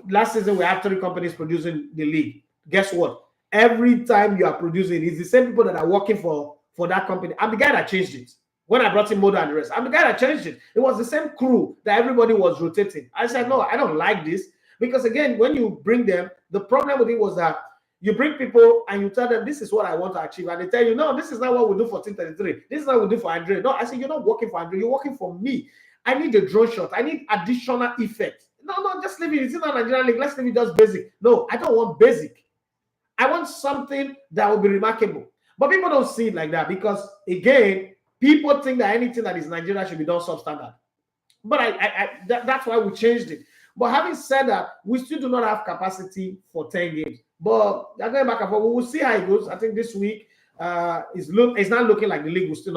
[SPEAKER 2] last season we had 3 companies producing the league. Guess what? Every time you are producing, it's the same people that are working for that company. I'm the guy that changed it. When I brought in Moda and the rest, I'm the guy that changed it. It was the same crew that everybody was rotating. I said, no, I don't like this. Because again, when you bring them, the problem with it was that you bring people and you tell them, this is what I want to achieve. And they tell you, no, this is not what we do for Team 33. This is not what we do for Andre. No, I said, you're not working for Andre. You're working for me. I need a drone shot. I need additional effect. No, just leave it. It's not Nigerian league. Let's leave it just basic. No, I don't want basic. I want something that will be remarkable. But people don't see it like that because, again, people think that anything that is Nigeria should be done substandard. But that's why we changed it. But having said that, we still do not have capacity for 10 games. But they're going back and forth. We will see how it goes. I think this week it's not looking like the league will still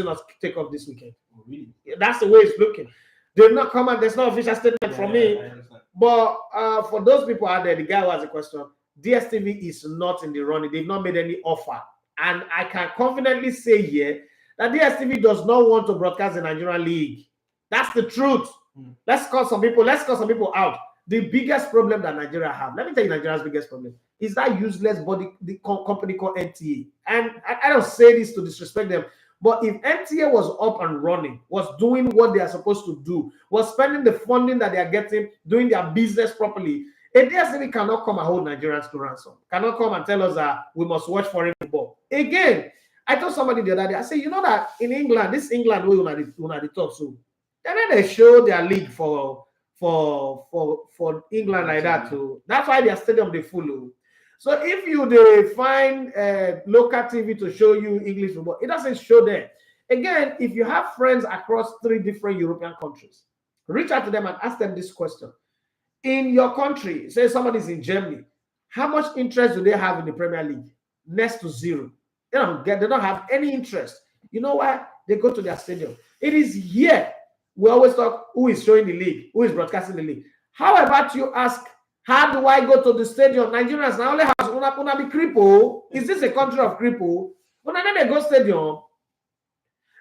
[SPEAKER 2] not take off this weekend.
[SPEAKER 3] Oh, really?
[SPEAKER 2] That's the way it's looking. They've not come out. There's no official statement from me. But for those people out there, the guy who has a question, DSTV is not in the running. They've not made any offer. And I can confidently say here that DSTV does not want to broadcast the Nigerian league. That's the truth. Let's call some people out. The biggest problem that Nigeria have, let me tell you Nigeria's biggest problem, is that useless company called NTA. And I don't say this to disrespect them, but if NTA was up and running, was doing what they are supposed to do, was spending the funding that they are getting, doing their business properly, a DSTV cannot come and hold Nigerians to ransom. Cannot come and tell us that we must watch foreign football. Again, I told somebody the other day, I said, you know that in England, this England way when I talk so, then they show their league for England like that too. That's why their stadium they full. So if they find local TV to show you English football, it doesn't show there. Again, if you have friends across 3 different European countries, reach out to them and ask them this question. In your country, say somebody's in Germany, how much interest do they have in the Premier League? Next to 0. They don't have any interest. You know why? They go to their stadium. It is here. We always talk who is showing the league, who is broadcasting the league. How about you ask, how do I go to the stadium? Nigerians now only has una be cripple. Is this a country of cripple? When they go stadium,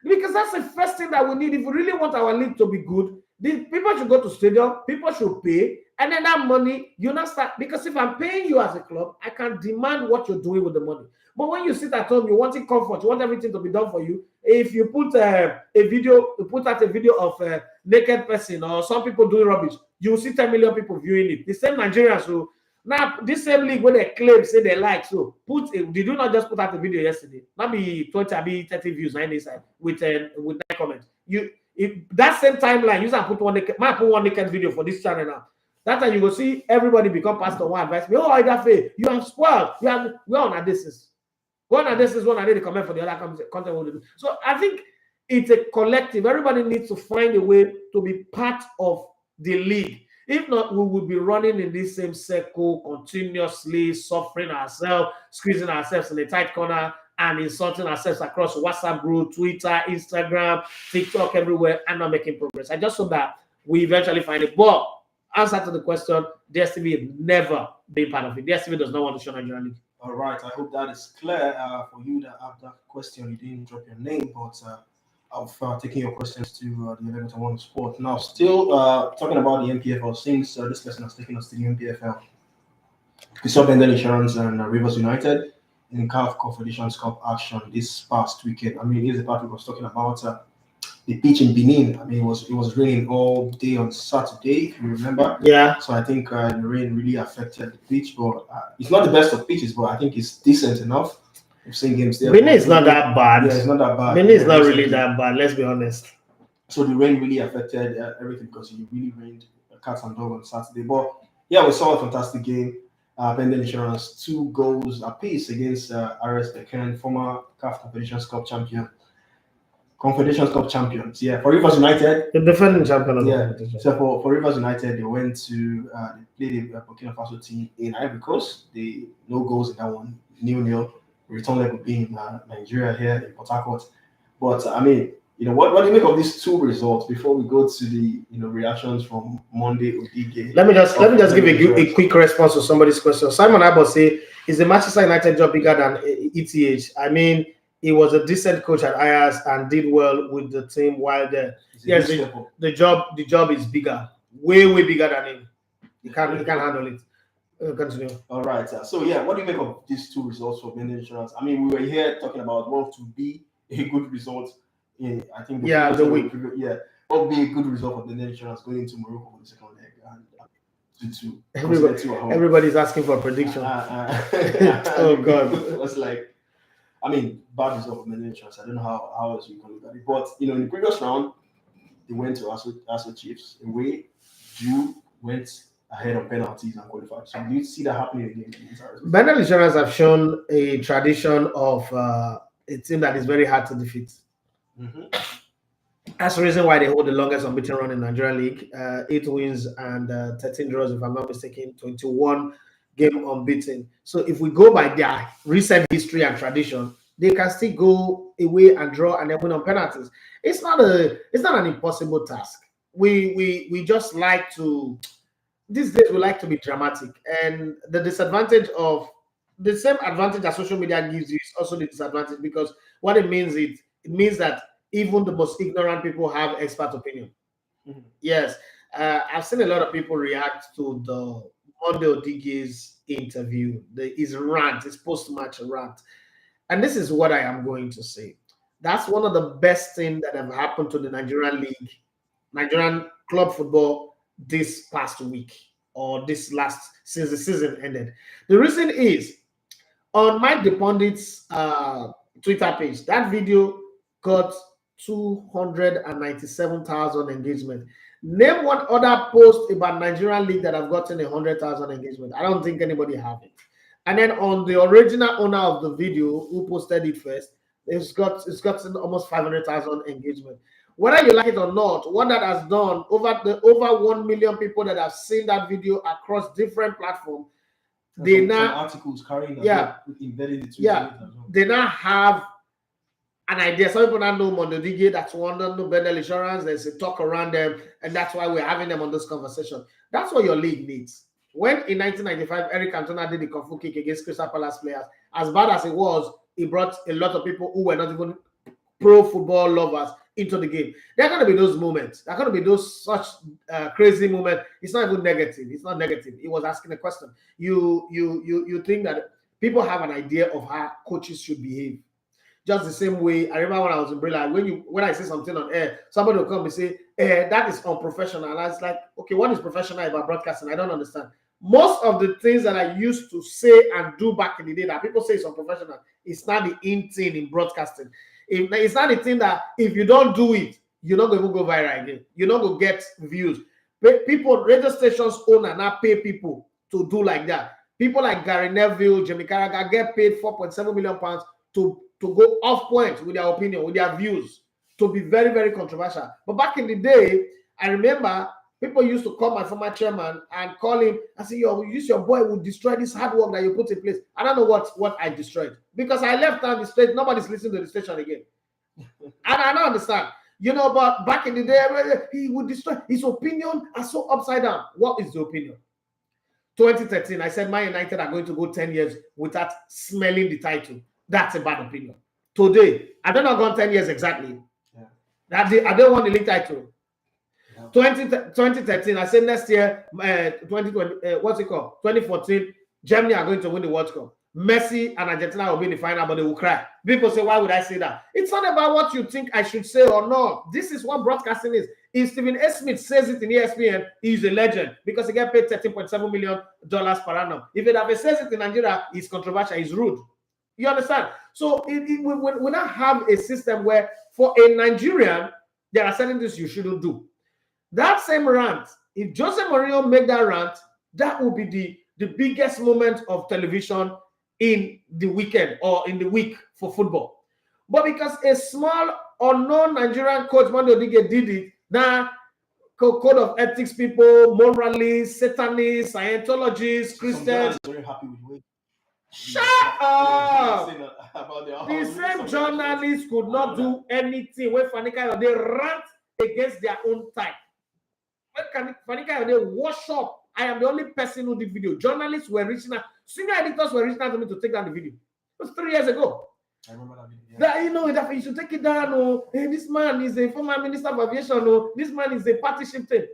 [SPEAKER 2] because that's the first thing that we need. If we really want our league to be good, the people should go to stadium, people should pay, and then that money, you not start. Because if I'm paying you as a club, I can demand what you're doing with the money. But when you sit at home, you want it comfort, you want everything to be done for you. If you put a video, you put out a video of a naked person or some people doing rubbish, you will see 10 million people viewing it. The same Nigerians who now this same league when they claim say they like so did you not just put out a video yesterday? Maybe 20, maybe 30 views on this side with 9 comments. If that same timeline, you can put one naked video for this channel now. That time you will see everybody become pastor one advice me. Oh, Idafe, you have spoiled. We're on a distance. One and this is one I need to comment for the other content we'll do. So I think It's a collective. Everybody needs to find a way to be part of the league. If not, we will be running in this same circle continuously, suffering ourselves, squeezing ourselves in a tight corner, and insulting ourselves across WhatsApp group, Twitter, Instagram, TikTok, everywhere, and not making progress. I just hope that we eventually find it. But answer to the question, DSTV have never been part of it. DSTV does not want to show Nigerian League.
[SPEAKER 3] All right, I hope that is clear. For you that have that question, you didn't drop your name, but I've taken your questions to the 11-1 Sport. Now, still talking about the MPFL, since this person has taken us to the MPFL. We saw Bendel Insurance and Rivers United in CAF Confederations Cup action this past weekend. I mean, here's the part we was talking about the pitch in Benin. I mean, it was raining all day on Saturday, if you remember.
[SPEAKER 2] Yeah.
[SPEAKER 3] So I think the rain really affected the pitch, but it's not the best of pitches, but I think it's decent enough. We've seen games there.
[SPEAKER 2] Benin is not that bad.
[SPEAKER 3] Yeah, it's not that bad.
[SPEAKER 2] Benin is not really that bad, let's be honest.
[SPEAKER 3] So the rain really affected everything because it really rained cats and dogs on Saturday. But yeah, we saw a fantastic game. Bendel Insurance, 2 goals apiece against RS Berkane, former CAF Confederations Cup champion. Confederations Cup champions. Yeah, for Rivers United.
[SPEAKER 2] The defending champion of the
[SPEAKER 3] competition. So for Rivers United, they went to they played the Burkina Faso team in Ivory Coast. No goals in that one, 0-0. Return leg would be in Nigeria here in Port Harcourt. But I mean, what do you make of these 2 results before we go to the reactions from Monday Odige?
[SPEAKER 2] Let me just give a quick response to somebody's question. Simon Abba say, is the Manchester United job bigger than ETH? I mean, he was a decent coach at Ajax and did well with the team while there. Yes, the job is bigger, way bigger than him. He can't handle it. Continue.
[SPEAKER 3] All right. So yeah, what do you make of these 2 results for Bendel Insurance? I mean, we were here talking about what to be a good result. In, I think
[SPEAKER 2] the week.
[SPEAKER 3] What would be a good result for Bendel Insurance going into Morocco for the second leg and
[SPEAKER 2] everybody's asking for a prediction. Oh God!
[SPEAKER 3] It was like, I mean, bad result for Bendel Insurance. I don't know how else you can look at it, but in the previous round, they went to Aso Chiefs away. You went ahead on penalties and qualified. So do you see that happening again?
[SPEAKER 2] Bendel Insurance have shown a tradition of a team that is very hard to defeat.
[SPEAKER 3] Mm-hmm.
[SPEAKER 2] That's the reason why they hold the longest unbeaten run in Nigerian League. 8 wins and 13 draws, if I'm not mistaken, 21 game unbeaten. So if we go by their recent history and tradition, they can still go away and draw and then win on penalties. It's not an impossible task. We just like to. These days, we like to be dramatic, and the disadvantage of the same advantage that social media gives you is also the disadvantage, because what it means means that even the most ignorant people have expert opinion. Mm-hmm. Yes, I've seen a lot of people react to the Monday Odige's interview, his rant, his post-match rant, and this is what I am going to say. That's one of the best things that have happened to the Nigerian League, Nigerian club football, this past week or since the season ended. The reason is, on Mike the Pundit's Twitter page, that video got 297,000 engagement. Name one other post about Nigerian League that have gotten 100,000 engagement. I don't think anybody have it. And then on the original owner of the video, who posted it first, it's gotten almost 500,000 engagement. Whether you like it or not, what that has done, over 1 million people that have seen that video across different platforms, they now
[SPEAKER 3] articles carrying embedded the
[SPEAKER 2] they now have an idea. Some people now know Mondo Dige, that's one, don't know Bendel Insurance. There's a talk around them, and that's why we're having them on this conversation. That's what your league needs. When in 1995, Erik Cantona did the Kung Fu kick against Crystal Palace players, as bad as it was, he brought a lot of people who were not even pro football lovers into the game. There are going to be those moments. There are going to be those such crazy moments. It's not even negative. It's not negative. He was asking a question. You think that people have an idea of how coaches should behave. Just the same way, I remember when I was in Brilliant, when I say something on air, somebody will come and say, that is unprofessional. And I was like, okay, what is professional about broadcasting? I don't understand. Most of the things that I used to say and do back in the day that people say is unprofessional, it's not the in thing in broadcasting. It's not the thing that if you don't do it, you're not going to go viral again. You're not going to get views. People, radio stations own and now pay people to do like that. People like Gary Neville, Jamie Carragher get paid £4.7 million to go off point with their opinion, with their views. to be very, very controversial. But back in the day, I remember people used to call my former chairman and call him and say, "Yo, your boy will destroy this hard work that you put in place." I don't know what I destroyed, because I left down the stage. Nobody's listening to the station again. And I don't understand. But back in the day, he would destroy. His opinion are so upside down. What is the opinion? 2013, I said Man United are going to go 10 years without smelling the title. That's a bad opinion. Today, I don't know, gone 10 years exactly. I don't want the league title. 2013, I said next year, 2020, what's it called? 2014, Germany are going to win the World Cup. Messi and Argentina will be in the final, but they will cry. People say, why would I say that? It's not about what you think I should say or not. This is what broadcasting is. If Stephen A. Smith says it in ESPN, he's a legend because he gets paid $13.7 million per annum. If Edafe says it in Nigeria, it's controversial, it's rude. You understand? So we now have a system where for a Nigerian, there are certain things you shouldn't do. That same rant, if Jose Mourinho make that rant, that will be the biggest moment of television in the weekend or in the week for football. But because a small unknown Nigerian coach, Monday Odige, did it, now code of ethics people, moralists, satanists, Scientologists, Christians.
[SPEAKER 3] Very happy with the way.
[SPEAKER 2] Shut up! The same journalists could not do anything when Fanika they rant against their own type. When Fanika they wash up. I am the only person who did video. Journalists were reaching out, senior editors were reaching out to me to take down the video. It was 3 years ago.
[SPEAKER 3] I remember that video.
[SPEAKER 2] That you should take it down. Oh, hey, this man is a former minister of aviation. Oh, this man is a party shifting.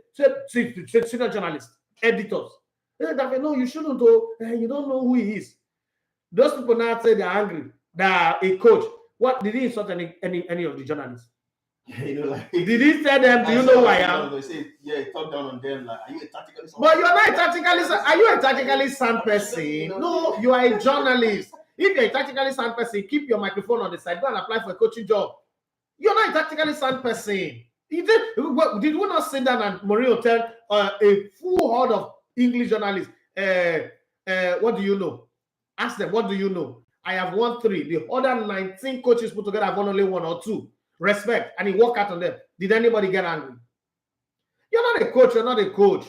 [SPEAKER 2] Senior journalists, editors. No, you shouldn't. Oh, you don't know who he is. Those people now say they're angry. They're a coach. What did he insult any of the journalists? Did he tell them, do you know who I am?
[SPEAKER 3] They say, talk down on them. Like, are you a tactically sound?
[SPEAKER 2] But you're not a tactically sound. Are you a tactically sound person? No, you are a journalist. If you're a tactically sound person, keep your microphone on the side. Go and apply for a coaching job. You're not a tactically sound person. Did we not sit down and Mourinho tell a full horde of English journalists, what do you know? Ask them, what do you know? I have won 3. The other 19 coaches put together have won only 1 or 2. Respect. And he walked out on them. Did anybody get angry? You're not a coach. You're not a coach.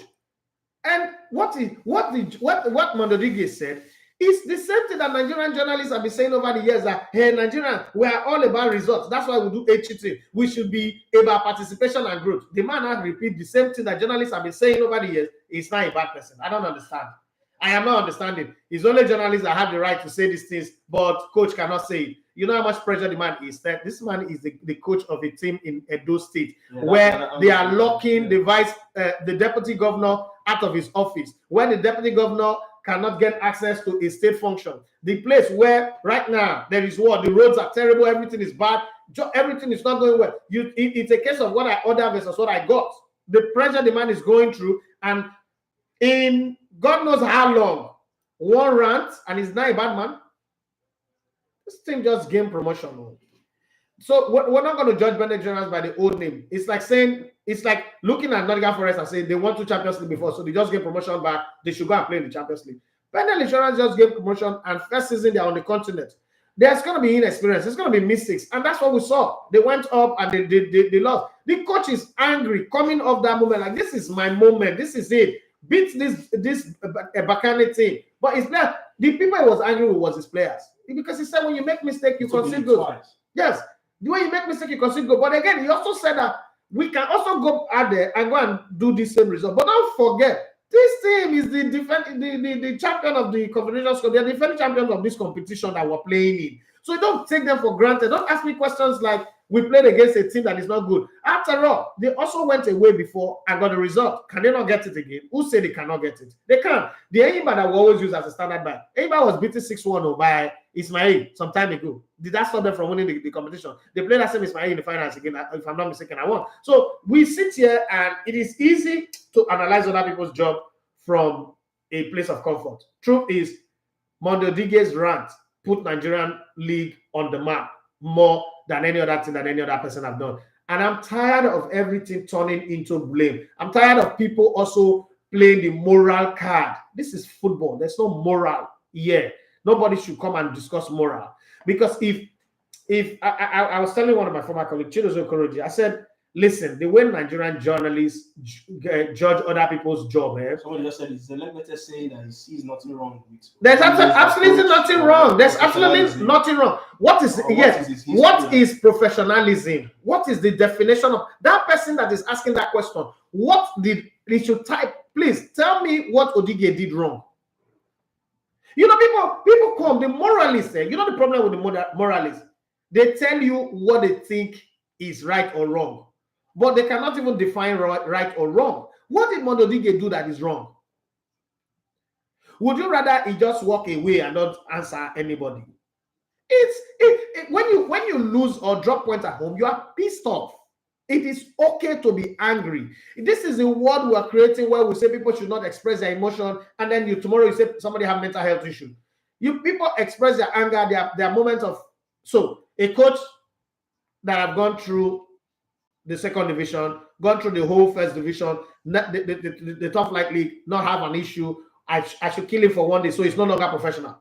[SPEAKER 2] And what Mondodige said is the same thing that Nigerian journalists have been saying over the years, that, hey, Nigerian, we are all about results. That's why we do HTT. We should be about participation and growth. The man has repeated the same thing that journalists have been saying over the years. He's not a bad person. I don't understand. I am not understanding. It's only journalists that have the right to say these things, but coach cannot say it. You know how much pressure the man is. That this man is the coach of a team in Edo State, where they are locking the deputy governor out of his office, where the deputy governor cannot get access to a state function. The place where right now there is war, the roads are terrible, everything is bad, everything is not going well. It's a case of what I ordered versus what I got. The pressure the man is going through, and in God knows how long, one rant, and he's not a bad man. This team just gained promotion. So we're not going to judge Bendel Insurance by the old name. It's like looking at Nottingham Forest and saying they won 2 Champions League before, so they just gained promotion back. They should go and play in the Champions League. Bendel Insurance just gained promotion, and first season they're on the continent. There's going to be inexperience. There's going to be mistakes, and that's what we saw. They went up and they lost. The coach is angry coming off that moment. Like, this is my moment. This is it. Beat this Bakane team. But it's not the people he was angry with was his players, because he said when you make mistake you concede goals. Yes, the way you make mistake you concede goals. But again, he also said that we can also go out there and go and do the same result. But don't forget, this team is the champion of the Confederations Cup. They are the defending champions of this competition that we're playing in. So don't take them for granted. Don't ask me questions like we played against a team that is not good. After all, they also went away before and got a result. Can they not get it again? Who said they cannot get it? They can. The Enyimba that we always use as a standard by. Enyimba was beaten 6-1 by Ismail some time ago. Did that stop them from winning the competition? They played that same Ismail in the finals again. If I'm not mistaken, I won. So we sit here and it is easy to analyze other people's job from a place of comfort. Truth is, Monday Odige's rant put Nigerian league on the map more than any other thing that any other person have done. And I'm tired of everything turning into blame. I'm tired of people also playing the moral card. This is football. There's no moral here. Nobody should come and discuss moral. Because if if I was telling one of my former colleagues, Chidozo Koroji, I said, listen, the way Nigerian journalists judge other people's job,
[SPEAKER 3] Somebody just said it's better saying that he sees nothing wrong with.
[SPEAKER 2] There's absolutely nothing wrong. There's absolutely nothing wrong. What is what is professionalism? What is the definition of that person that is asking that question? What did they should type? Please tell me what Odige did wrong. You know, people come, the moralists, you know the problem with the moralists, they tell you what they think is right or wrong, but they cannot even define right or wrong. What did Odige do that is wrong? Would you rather he just walk away and not answer anybody? When you lose or drop points at home, you are pissed off. It is okay to be angry. This is the world we are creating where we say people should not express their emotion, and then tomorrow you say somebody have mental health issue. You people express their anger, their moments of. So a coach that have gone through the second division, gone through the whole first division, the top flight league, not have an issue. I should kill him for one day, so he's no longer professional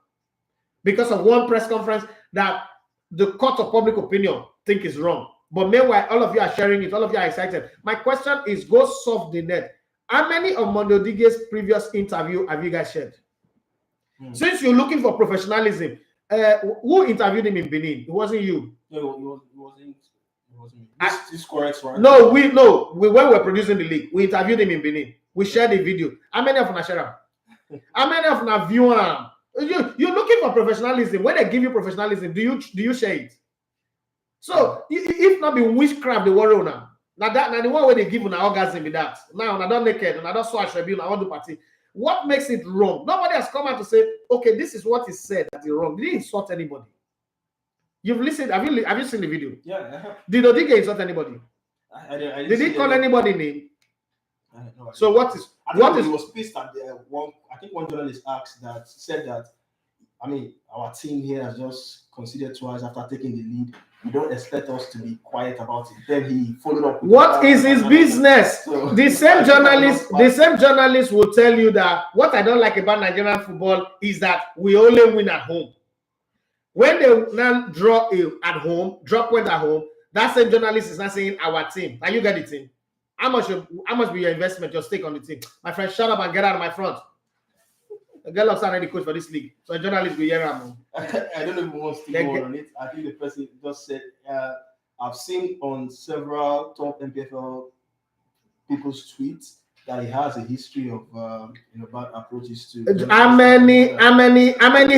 [SPEAKER 2] because of one press conference that the court of public opinion think is wrong. But meanwhile, all of you are sharing it, all of you are excited. My question is, go solve the net. How many of Odige's previous interview have you guys shared? Since you're looking for professionalism, who interviewed him in Benin? It wasn't you.
[SPEAKER 3] No, it wasn't me. This is correct, right?
[SPEAKER 2] No, when we were producing the league, we interviewed him in Benin. We shared the video. How many of them share them? How many of them view them? You're looking for professionalism. When they give you professionalism, do you share it? So if not be witchcraft, the worry now. Now the one where they give an orgasm with that. Now I don't naked and I don't swash review. I want to party. What makes it wrong? Nobody has come out to say, okay, this is what is said that is wrong. Did he insult anybody? You've listened. Have you seen the video?
[SPEAKER 3] Yeah, I have.
[SPEAKER 2] Did Odige insult anybody?
[SPEAKER 3] I
[SPEAKER 2] did he call anybody name?
[SPEAKER 3] No,
[SPEAKER 2] so what is
[SPEAKER 3] he was pissed at the one. I think one journalist said that. I mean, our team here has just conceded twice after taking the lead. You don't expect us to be quiet about it. Then he followed up with
[SPEAKER 2] what is his business? So, the same journalist will tell you that what I don't like about Nigerian football is that we only win at home. When they now draw at home, drop point at home, that same journalist is not saying our team. Now you get the team. How much be your investment, your stake on the team? My friend, shut up and get out of my front. The girl looks already coach for this league. So a journalist will hear him.
[SPEAKER 3] I don't know if he wants to go on it. I think the person just said, I've seen on several top MPFL people's tweets that he has a history of bad approaches to.
[SPEAKER 2] How many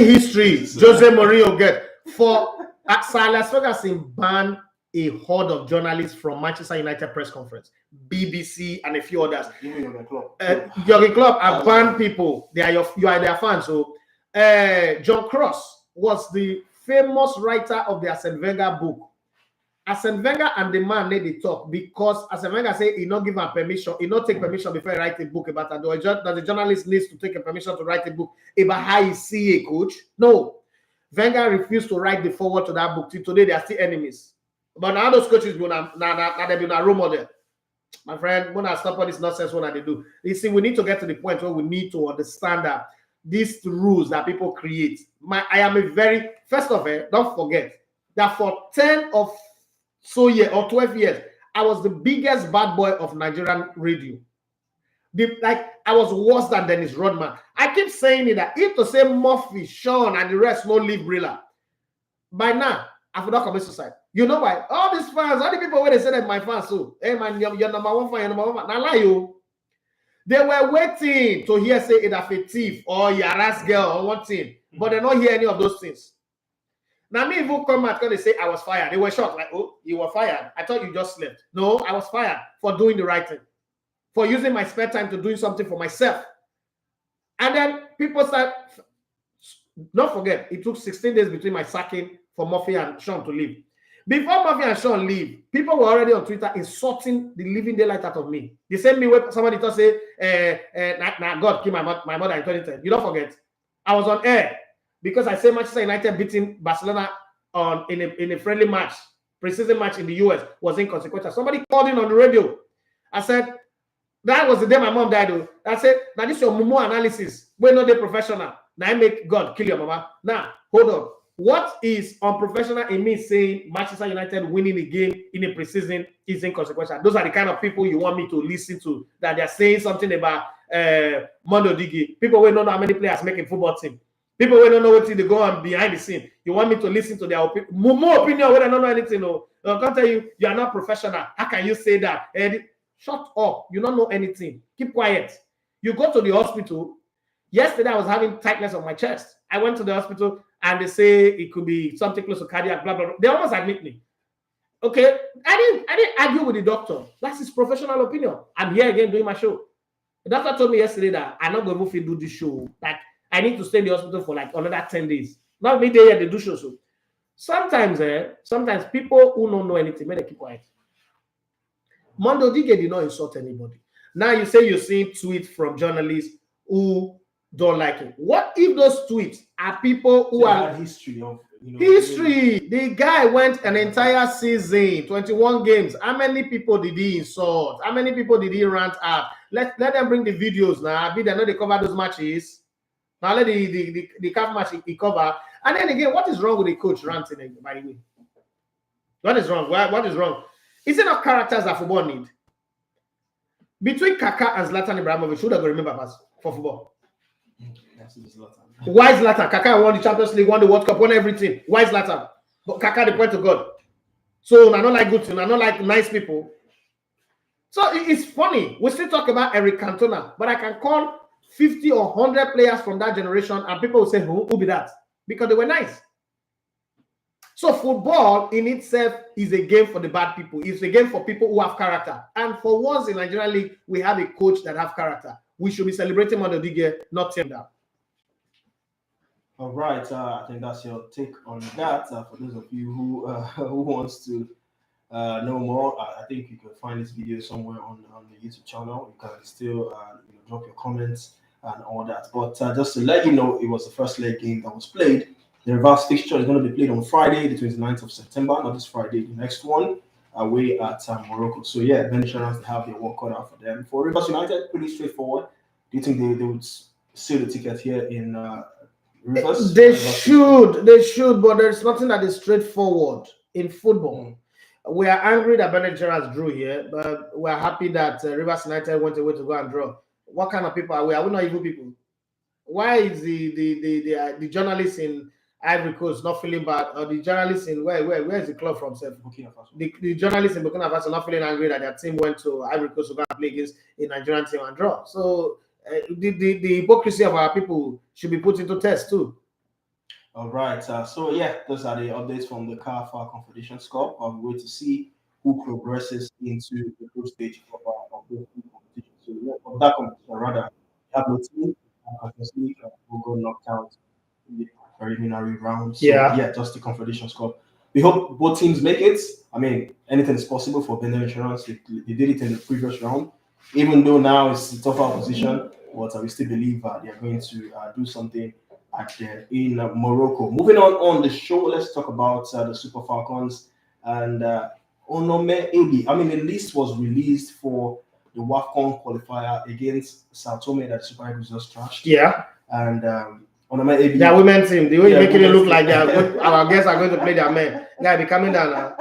[SPEAKER 2] histories Jose Mourinho get for Sir Alex Ferguson ban a horde of journalists from Manchester United press conference, BBC, and a few others. Jurgen Klopp have banned people. You are their fans. So, John Cross was the famous writer of the Arsene Wenger book. Arsene Wenger and the man made the talk because Arsene Wenger said he not give him permission, he not take permission before he write a book about that. That the journalist needs to take a permission to write a book about how he see a coach. No, Wenger refused to write the forward to that book. Till today, they are still enemies. But now those coaches they've been a role model. My friend, when I stop all this nonsense, what they do? You see, we need to get to the point where we need to understand that these rules that people create. First of all, don't forget that for 10 or so years or 12 years, I was the biggest bad boy of Nigerian radio. I was worse than Dennis Rodman. I keep saying it that if to say Murphy, Sean, and the rest no leave Brilla, by now, I would not commit suicide. You know why? All these fans, all the people where they say that my fans, so hey man, you're number one fan, you're number one fan. Now lie you. They were waiting to hear say it a thief or Yaras girl or one thing, but they don't hear any of those things. Now me even come out because they say I was fired. They were shocked, like, oh, you were fired. I thought you just slept. No, I was fired for doing the right thing, for using my spare time to do something for myself. And then people start. Don't forget, it took 16 days between my sacking for Murphy and Sean to leave. Before Murphy and Sean leave, people were already on Twitter insulting the living daylight out of me. The same me where somebody thought say, God killed my mother in 2010. You don't forget. I was on air because I said Manchester United beating Barcelona in a friendly match, preseason match in the US was inconsequential. Somebody called in on the radio. I said, that was the day my mom died. Though. I said, now this is your Mumu analysis. We're not the professional. Now I make God kill your mama. Now, hold on. What is unprofessional in me saying Manchester United winning a game in a preseason is inconsequential? Those are the kind of people you want me to listen to, that they're saying something about Mondo Digi. People will not know how many players make a football team. People will not know what they go on behind the scene. You want me to listen to their more opinion when I don't know anything. No, I can't tell you, you are not professional. How can you say that? Shut up. You don't know anything. Keep quiet. You go to the hospital. Yesterday, I was having tightness on my chest. I went to the hospital and they say it could be something close to cardiac, blah, blah, blah. They almost admit me. Okay. I didn't argue with the doctor. That's his professional opinion. I'm here again doing my show. The doctor told me yesterday that I'm not going to do this show. Like, I need to stay in the hospital for like another 10 days. Not me there, they do show. So sometimes people who don't know anything, may they keep quiet. Mondo Dige did not insult anybody. Now you say you're seeing tweets from journalists who don't like it. What if those tweets are people who are
[SPEAKER 3] history of
[SPEAKER 2] history? The guy went an entire season, 21 games. How many people did he insult? How many people did he rant at? Let them bring the videos now. Be they know they cover those matches. Now let the calf match he cover. And then again, what is wrong with the coach ranting, by the way? What is wrong? What is wrong? Is it not characters that football need? Between Kaka and Zlatan Ibrahimovic, who are going to remember us for football? Why Zlatan? Kaka won the Champions League, won the World Cup, won everything. Why Zlatan? But Kaka, the point to God. So I don't like good things, I don't like nice people. So it's funny. We still talk about Eric Cantona, but I can call 50 or 100 players from that generation, and people will say, who be that? Because they were nice. So football in itself is a game for the bad people. It's a game for people who have character. And for once in Nigerian League, we have a coach that have character. We should be celebrating Mondo Dige, not tearing down.
[SPEAKER 3] All right, I think that's your take on that. For those of you who wants to know more, I think you can find this video somewhere on the YouTube channel. You can still drop your comments and all that. But just to let you know, it was the first leg game that was played. The reverse fixture is going to be played on Friday, the 29th of September, not this Friday, the next one, away at Morocco. So yeah, Bendel have their work cut out for them. For Rivers United, pretty straightforward. Do you think they would sell the ticket here in Rivers?
[SPEAKER 2] They should, but there's nothing that is straightforward in football. We are angry that Bendel drew here, but we're happy that Rivers United went away to go and draw. What kind of people are we? Are we not evil people? Why is the journalists in Ivory Coast not feeling bad, or the journalists in where is the club from?
[SPEAKER 3] Burkina Faso.
[SPEAKER 2] The journalists in Burkina Faso not feeling angry that their team went to Ivory Coast to go and play against a Nigerian team and draw. So the hypocrisy of our people should be put into test too.
[SPEAKER 3] All right. So yeah, those are the updates from the CAF Confederation Cup. I'm wait to see who progresses into the group stage of the competition. So yeah, of that competition, rather, have no team. League will go knocked out in the preliminary round. So, yeah, just the Confederation Cup. We hope both teams make it. I mean, anything is possible for Bendel Insurance. They did it in the previous round, even though now it's a tougher opposition. But we still believe they are going to do something in Morocco. Moving on the show, let's talk about the Super Falcons and Onome Ebi. I mean, the list was released for the WAFCON qualifier against Sao Tome that Super Eagles just trashed.
[SPEAKER 2] Yeah.
[SPEAKER 3] And Onome Ebi.
[SPEAKER 2] Their women's team. The way you're making it look like our guests are going to play their men. Guy, be coming down now.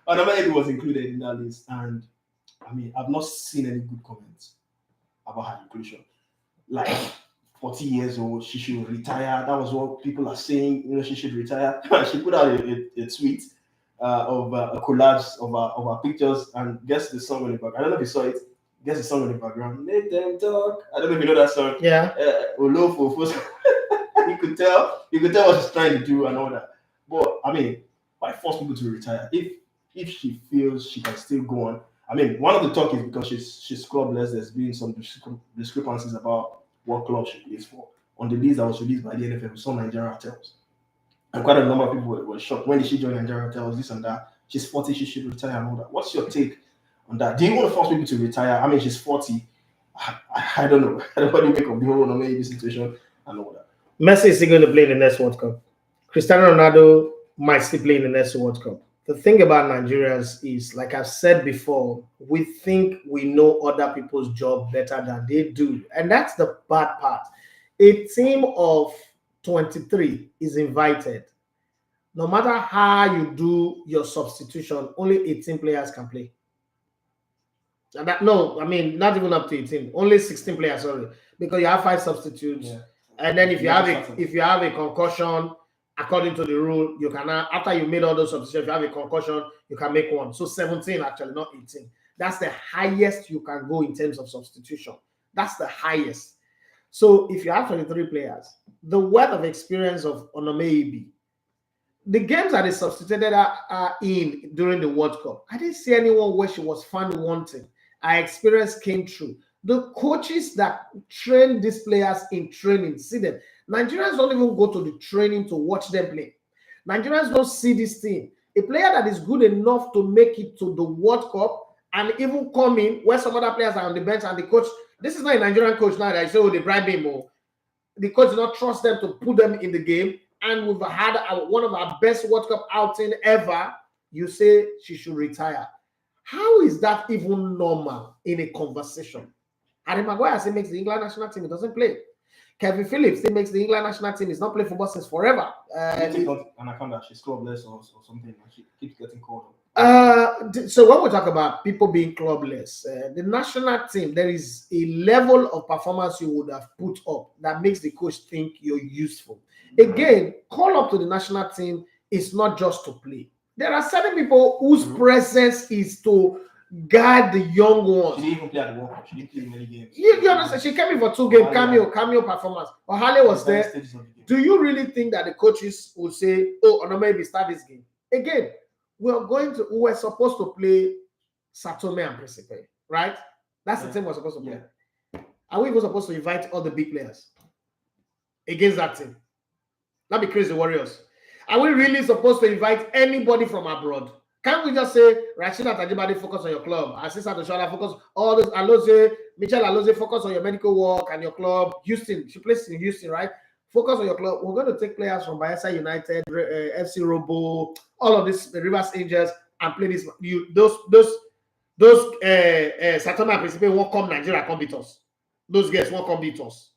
[SPEAKER 3] Onome Ebi was included in that list. And I mean, I've not seen any good comments about her inclusion. Like 40 years old, she should retire. That was what people are saying. She should retire. She put out a tweet of a collage of our pictures, and guess the song in the background. I don't know if you saw it. Guess the song in the background. Let them talk. I don't know if you know that song.
[SPEAKER 2] Yeah.
[SPEAKER 3] You could tell what she's trying to do and all that. But I mean, why force people to retire if she feels she can still go on? I mean, one of the talk is because she's clubless. There's been some discrepancies about what club she plays for. On the list that was released by the NFL, we saw Nigeria Hotels. And quite a number of people were shocked. When did she join Nigeria Hotels? This and that. She's 40, she should retire and all that. What's your take on that? Do you want to force people to retire? I mean, she's 40. I don't know. I don't know what you make of the whole Onome situation and all that.
[SPEAKER 2] Messi is still going to play in the next World Cup. Cristiano Ronaldo might still play in the next World Cup. The thing about Nigerians is, like I've said before, we think we know other people's job better than they do. And that's the bad part. A team of 23 is invited. No matter how you do your substitution, only 18 players can play. And not even up to 18, only 16 players, sorry, because you have 5 substitutes.
[SPEAKER 3] Yeah.
[SPEAKER 2] And then if you have a concussion, according to the rule, you can, after you made all those substitutions, if you have a concussion, you can make one. So 17 actually, not 18. That's the highest you can go in terms of substitution. That's the highest. So if you have 23 players, the wealth of experience of Onome, the games that they substituted are in during the World Cup, I didn't see anyone where she was found wanting. Our experience came through. The coaches that train these players in training, see them. Nigerians don't even go to the training to watch them play. Nigerians don't see this thing. A player that is good enough to make it to the World Cup and even come in where some other players are on the bench and the coach, this is not a Nigerian coach now that I say, oh, they bribe him more. The coach does not trust them to put them in the game. And we've had one of our best World Cup outing ever. You say she should retire. How is that even normal in a conversation? Harry Maguire still makes the England national team. He doesn't play. Kevin Phillips still makes the England national team. He's not played football since forever.
[SPEAKER 3] Anaconda, she's clubless or something. She keeps getting called
[SPEAKER 2] up. So when we talk about people being clubless, the national team, there is a level of performance you would have put up that makes the coach think you're useful. Again, call up to the national team is not just to play. There are certain people whose presence is to guide the young ones.
[SPEAKER 3] She didn't even play at the World Cup. She didn't play many games.
[SPEAKER 2] You understand? She came in for 2 games, cameo performance. Ohale was there. Do you really think that the coaches will say, oh, Onome, start this game? Again, we were supposed to play Satome and Principe, right? That's the team we're supposed to play. Yeah. Are we even supposed to invite all the big players against that team? That'd be crazy, Warriors. Are we really supposed to invite anybody from abroad? Can't we just say, Rashida Tajibade, focus on your club? Assistant Oshola, focus all this. Michelle Aloze, focus on your medical work and your club. Houston, she plays in Houston, right? Focus on your club. We're going to take players from Bayelsa United, FC Robo, all of this, the Rivers Angels, and play this. Those Satana and Principe won't come Nigeria, come beat us. Those guys won't come beat us.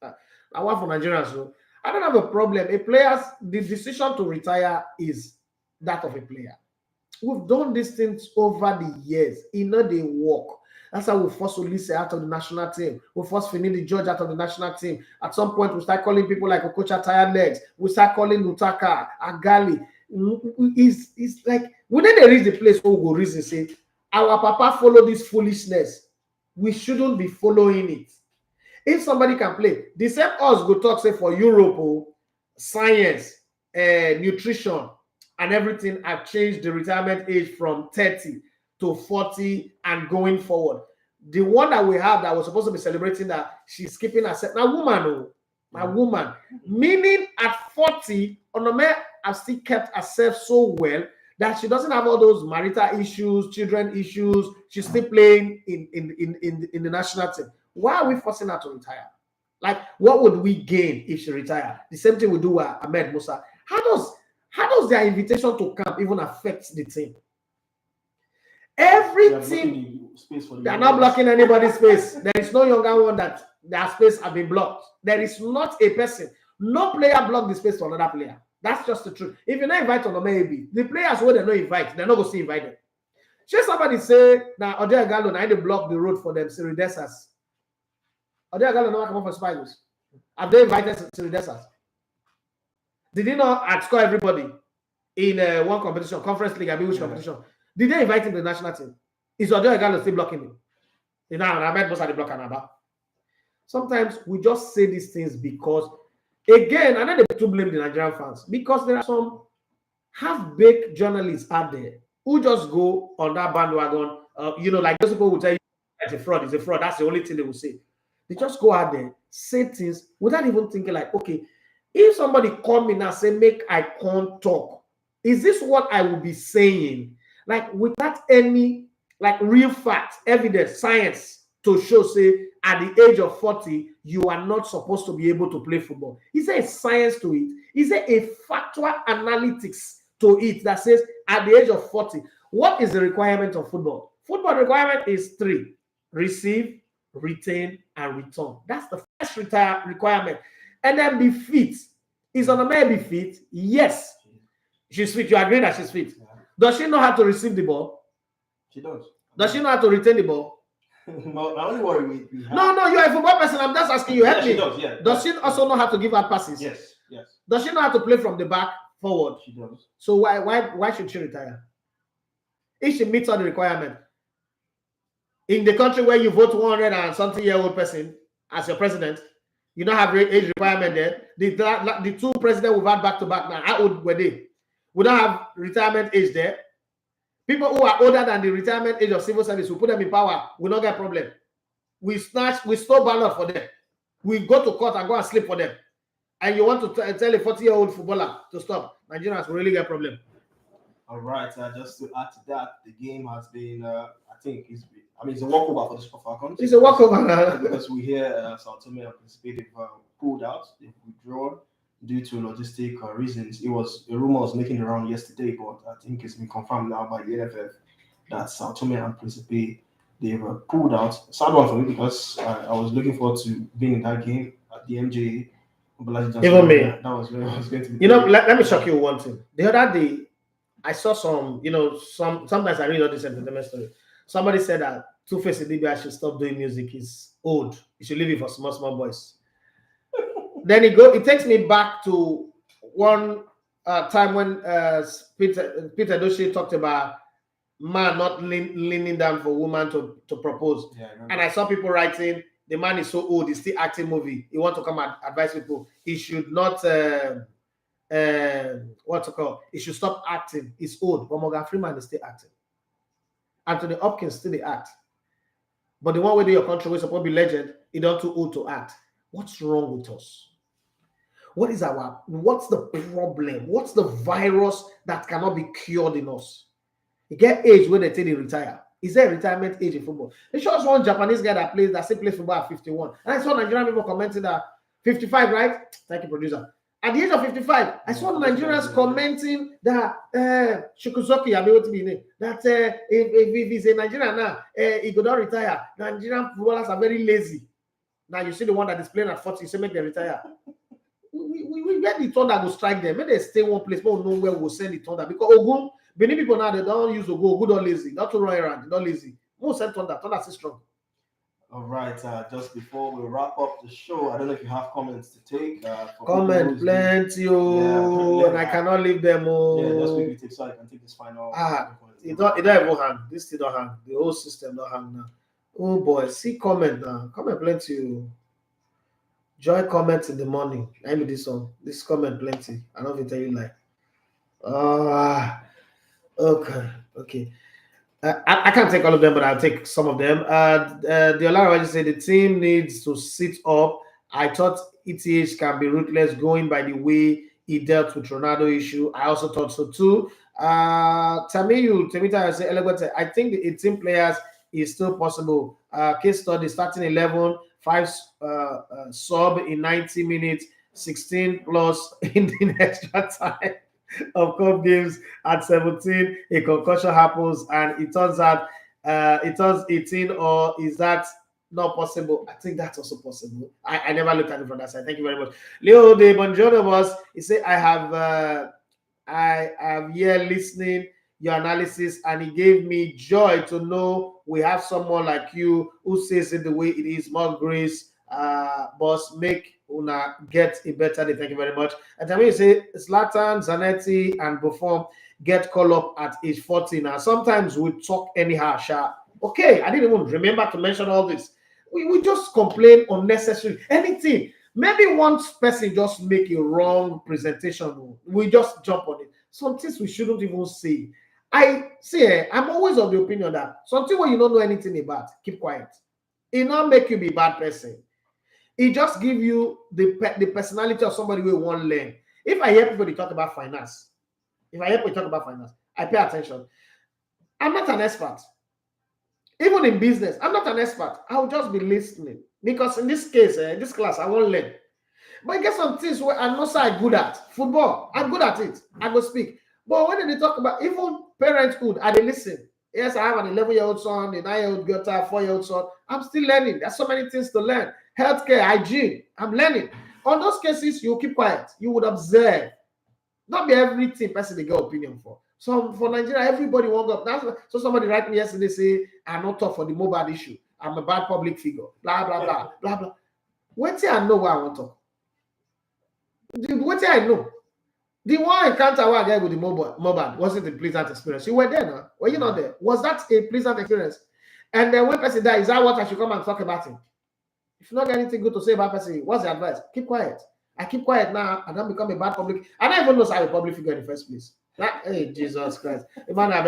[SPEAKER 2] I want for Nigerians, so I don't have a problem. The decision to retire is that of a player. We've done these things over the years. They work. That's how we force Olise out of the national team. We force Finidi George out of the national team. At some point, we start calling people like Okocha Tired Legs. We start calling Utaka, Agali. It's like, we didn't reach the place where we go reason say, our papa follow this foolishness. We shouldn't be following it. If somebody can play, the same us go talk, say, for Europe, science, nutrition, and everything have changed the retirement age from 30 to 40 and going forward. The one that we have that was supposed to be celebrating that she's keeping herself. Now, woman. Meaning at 40, Onome has still kept herself so well that she doesn't have all those marital issues, children issues. She's still playing in the national team. Why are we forcing her to retire? Like, what would we gain if she retired? The same thing we do with Ahmed Musa. How does their invitation to camp even affect the team? Every team, they are not blocking anybody's space. There is no younger one that their space have been blocked. There is not a person. No player block the space to another player. That's just the truth. If you not invite on maybe the players who they not invite, they're not going to see invited. Should somebody say now Ode Gallo now they block the road for them Siridesas? Ode Gallo not come up for Spiders. Have they invited Siridesas? Did they not outscore everybody in one competition, conference league, I mean which competition? Did they invite him to the national team? Is Ode Gallo still blocking him? You know, I met most of the block Anaba. Sometimes we just say these things because, again, I know they to blame the Nigerian fans because there are some half-baked journalists out there who just go on that bandwagon. Like those people will tell you it's a fraud, it's a fraud. That's the only thing they will say. They just go out there, say things without even thinking like, okay, if somebody call me now say, make I can't talk, is this what I will be saying? Like without any like real fact, evidence, science to show, say, at the age of 40, you are not supposed to be able to play football. Is there a science to it? Is there a factual analytics to it that says at the age of 40, what is the requirement of football? Football requirement is 3: receive, retain, and return. That's the first requirement. And then be fit. Is Onome be fit? Yes. She's fit. You agree that she's fit?
[SPEAKER 3] Yeah.
[SPEAKER 2] Does she know how to receive the ball?
[SPEAKER 3] She does.
[SPEAKER 2] Does she know how to retain the ball?
[SPEAKER 3] No, I only worry we have.
[SPEAKER 2] No, you're a football person. I'm just asking you. Help me.
[SPEAKER 3] She does, yeah.
[SPEAKER 2] Does she also know how to give out passes?
[SPEAKER 3] Yes.
[SPEAKER 2] Does she know how to play from the back forward?
[SPEAKER 3] She does.
[SPEAKER 2] So why should she retire? If she meets all the requirement. In the country where you vote 100 and something year old person as your president, you don't have age requirement there. The two presidents we've had back to back now, how old were they? We don't have retirement age there. People who are older than the retirement age of civil service, we put them in power, we don't get problem. We stole ballot for them. We go to court and go and sleep for them. And you want to tell a 40-year-old footballer to stop. Nigerians will really get problem.
[SPEAKER 3] All right, just to add to that, the game has been, it's a walkover for the Super Falcons.
[SPEAKER 2] It's a walkover.
[SPEAKER 3] Because we hear Sao Tome and Principe pulled out, they've withdrawn due to logistic reasons. It was a rumor was making the round yesterday, but I think it's been confirmed now by the NFF that Sao Tome and Principe they've pulled out. Sad one for me because I was looking forward to being in that game at the MJA.
[SPEAKER 2] Even me.
[SPEAKER 3] That was where I was going to be.
[SPEAKER 2] Let me shock you one thing. The other day, I saw some, sometimes I read all this entertainment story. Somebody said that Two-Face Idibia should stop doing music. He's old. He should leave it for small boys. Then it takes me back to one time when Peter Doshi talked about man not leaning down for woman to propose.
[SPEAKER 3] Yeah,
[SPEAKER 2] and I saw people writing, the man is so old, he's still acting movie. He want to come and advise people. He should not, he should stop acting. He's old, but Morgan Freeman is still acting. Anthony Hopkins still they act. But the one way your country is supposed to be legend, he don't too old to act. What's wrong with us? What's the problem? What's the virus that cannot be cured in us? You get age when they tell you retire. Is there a retirement age in football? They show us one Japanese guy that still plays football at 51. And I saw Nigerian people commenting that 55, right? Thank you, producer. At the age of 55, I saw Nigerians commenting that Shukuzoki, that if he's a Nigerian now, he could not retire. Nigerian footballers are very lazy. Now you see the one that is playing at 40, you say make them retire. We get the thunder go strike them. Maybe they stay one place, but we know where we'll send the thunder. Because Ogun, Benin people now, they don't use Ogun. Ogun don't lazy. Not to run around, they're not lazy. Most send thunder. Thunder is strong.
[SPEAKER 3] All right, just before we wrap up the show, I don't know if you have comments to take.
[SPEAKER 2] Comment plenty, and I cannot leave them.
[SPEAKER 3] Yeah, just quickly take so I can take this final.
[SPEAKER 2] It don't even hang. This still don't hang. The whole system don't hang now. Oh boy, see comment now. Comment plenty. Joy comments in the morning. I know this one. This comment plenty. I don't even tell you like. Okay. I can't take all of them, but I'll take some of them. The Olarawaji said the team needs to sit up. I thought ETH can be ruthless going by the way he dealt with Ronaldo issue. I also thought so too. Temita said, I think the 18 players is still possible. Case study starting 11, 5 sub in 90 minutes, 16 plus in the extra time of cup games at 17. A concussion happens and it turns out it turns 18, or is that not possible? I think that's also possible. I never looked at it from that side. Thank you very much. Leo de Bonjour was, he said, I have here listening your analysis, and it gave me joy to know we have someone like you who says it the way it is. More grace, boss, make una get a better day. Thank you very much. And I mean, you say Zlatan, Zanetti, and Buffon get called up at age 40. Now, sometimes we talk anyhow, Sha. Okay, I didn't even remember to mention all this. We just complain unnecessarily. Anything. Maybe one person just make a wrong presentation. We just jump on it. Some things we shouldn't even say. I'm always of the opinion that something where you don't know anything about, keep quiet. It not make you be a bad person. It just give you the personality of somebody who won't learn. If I hear people talk about finance, I pay attention. I'm not an expert. Even in business, I'm not an expert. I'll just be listening. Because in this case, in this class, I won't learn. But I get some things where I'm not so good at. Football, I'm good at it. I go speak. But when they talk about even parenthood, I listen. Yes, I have an 11-year-old son, a 9-year-old daughter, a 4-year-old son. I'm still learning. There's so many things to learn. Healthcare, hygiene, I'm learning. On those cases, you keep quiet. You would observe. Not be everything person they get opinion for. So for Nigeria, everybody won't go. So somebody write me yesterday say, I'm not tough for the mobile issue. I'm a bad public figure. Blah, blah, blah, blah, blah. Wait till I know what I want to talk. Wait till I know. The one encounter I get with the mobile wasn't a pleasant experience. You were there now. Were you not there? Was that a pleasant experience? And then when person died, is that what I should come and talk about him? If you not got anything good to say about person, what's the advice? Keep quiet. I keep quiet now and don't become a bad public. I don't even know how a public figure in the first place. Hey, Jesus Christ. Man, I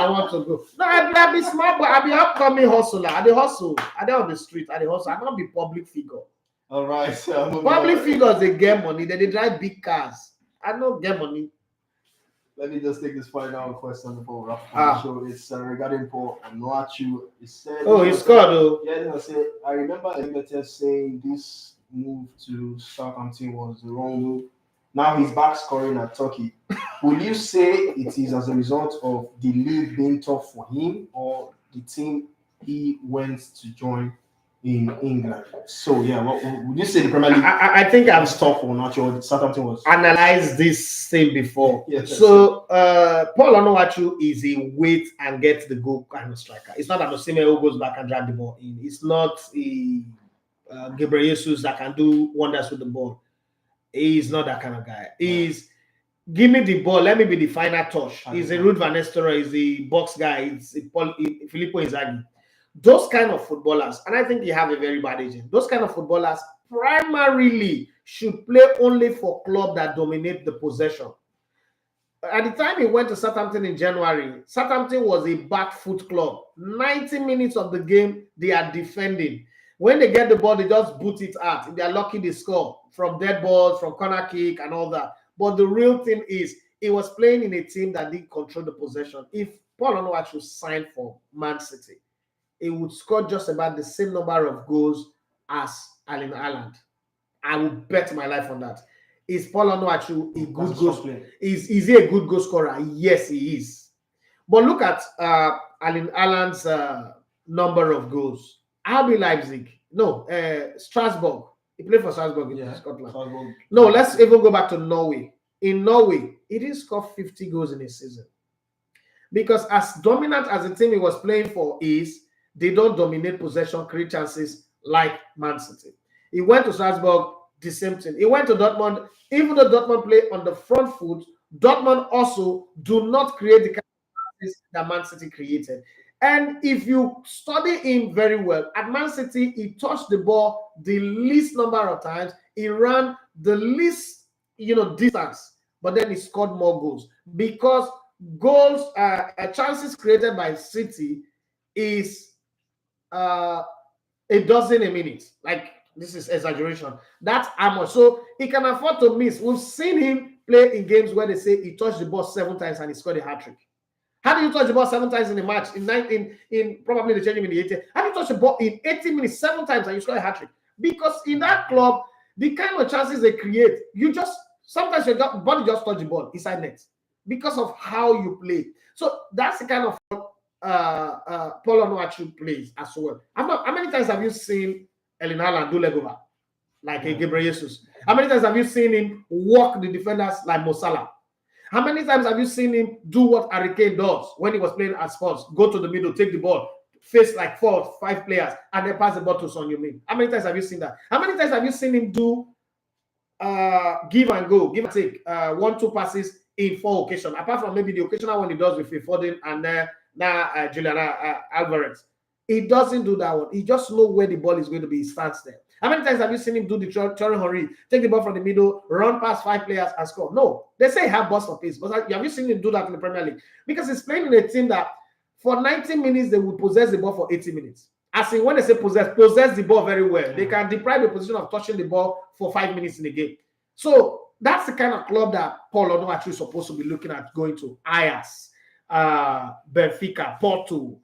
[SPEAKER 2] want to go. No, I be smart, but I be upcoming hustler. I hustle. I on the street. I hustle. I don't be public figure.
[SPEAKER 3] All right.
[SPEAKER 2] Public figures, they get money. They drive big cars. I don't get money.
[SPEAKER 3] Let me just take this final question before we wrap up the show. It's regarding Paul Onuachu. He said,
[SPEAKER 2] he scored though.
[SPEAKER 3] Yeah, I remember Elibete saying this move to Southampton was the wrong move. Now he's back scoring at Turkey. Will you say it is as a result of the league being tough for him or the team he went to join in England? So yeah, what would you say the Premier League?
[SPEAKER 2] I think I've
[SPEAKER 3] tough or not. Southampton was
[SPEAKER 2] analyzed this thing before.
[SPEAKER 3] Yes,
[SPEAKER 2] so Paul Onuachu is a wait and get the goal kind of striker. It's not an Onome who goes back and drag the ball in. It's not a Gabriel Jesus that can do wonders with the ball. He's not that kind of guy. He's give me the ball, let me be the final touch. He's a Ruud van Nistelrooy, he's a box guy, he's a Filippo Inzaghi. Those kind of footballers, and I think you have a very bad agent. Those kind of footballers primarily should play only for clubs that dominate the possession. At the time he went to Southampton in January, Southampton was a back foot club. 90 minutes of the game, they are defending. When they get the ball, they just boot it out. If they're lucky, they score from dead balls, from corner kick, and all that. But the real thing is, he was playing in a team that didn't control the possession. If Paul Onuachu signed for Man City, he would score just about the same number of goals as Erling Haaland. I would bet my life on that. Is Paul Onuachu a good goal scorer? Is he a good goal scorer? Yes, he is. But look at Erling Haaland's number of goals. RB Leipzig. No, Strasbourg. He played for Strasbourg in Scotland. Strasbourg. No, let's even go back to Norway. In Norway, he didn't score 50 goals in a season. Because as dominant as the team he was playing for is, they don't dominate possession, create chances like Man City. He went to Strasbourg, the same thing. He went to Dortmund. Even though Dortmund play on the front foot, Dortmund also do not create the kind of chances that Man City created. And if you study him very well, at Man City, he touched the ball the least number of times. He ran the least, distance, but then he scored more goals because goals, chances created by City is a dozen a minute. Like, this is exaggeration. That's how much. So he can afford to miss. We've seen him play in games where they say he touched the ball 7 times and he scored a hat-trick. How do you touch the ball 7 times in a match? In probably the changing in the 80. How do you touch the ball in 80 minutes 7 times and you score a hat-trick? Because in that club, the kind of chances they create, sometimes your body just touch the ball inside net because of how you play. So that's the kind of Paul Onuachu plays as well. How many times have you seen Erling Haaland do leg over like a Gabriel Jesus? How many times have you seen him walk the defenders like Mo Salah? How many times have you seen him do what Harry Kane does when he was playing at Spurs? Go to the middle, take the ball, face like 4 or 5 players, and then pass the ball to Son Heung-min. How many times have you seen that? How many times have you seen him do give and go, give and take, 1-2 passes in 4 occasions? Apart from maybe the occasional one he does with Phil Foden and now Julian Alvarez. He doesn't do that one. He just knows where the ball is going to be. He stands there. How many times have you seen him do the Thierry Henry, take the ball from the middle, run past 5 players and score? No. They say he has burst of pace, but have you seen him do that in the Premier League? Because he's playing in a team that for 90 minutes, they will possess the ball for 80 minutes. As in, when they say possess the ball very well. They can deprive the position of touching the ball for 5 minutes in a game. So that's the kind of club that Paul Onuachu is supposed to be looking at going to. Ajax, Benfica, Porto,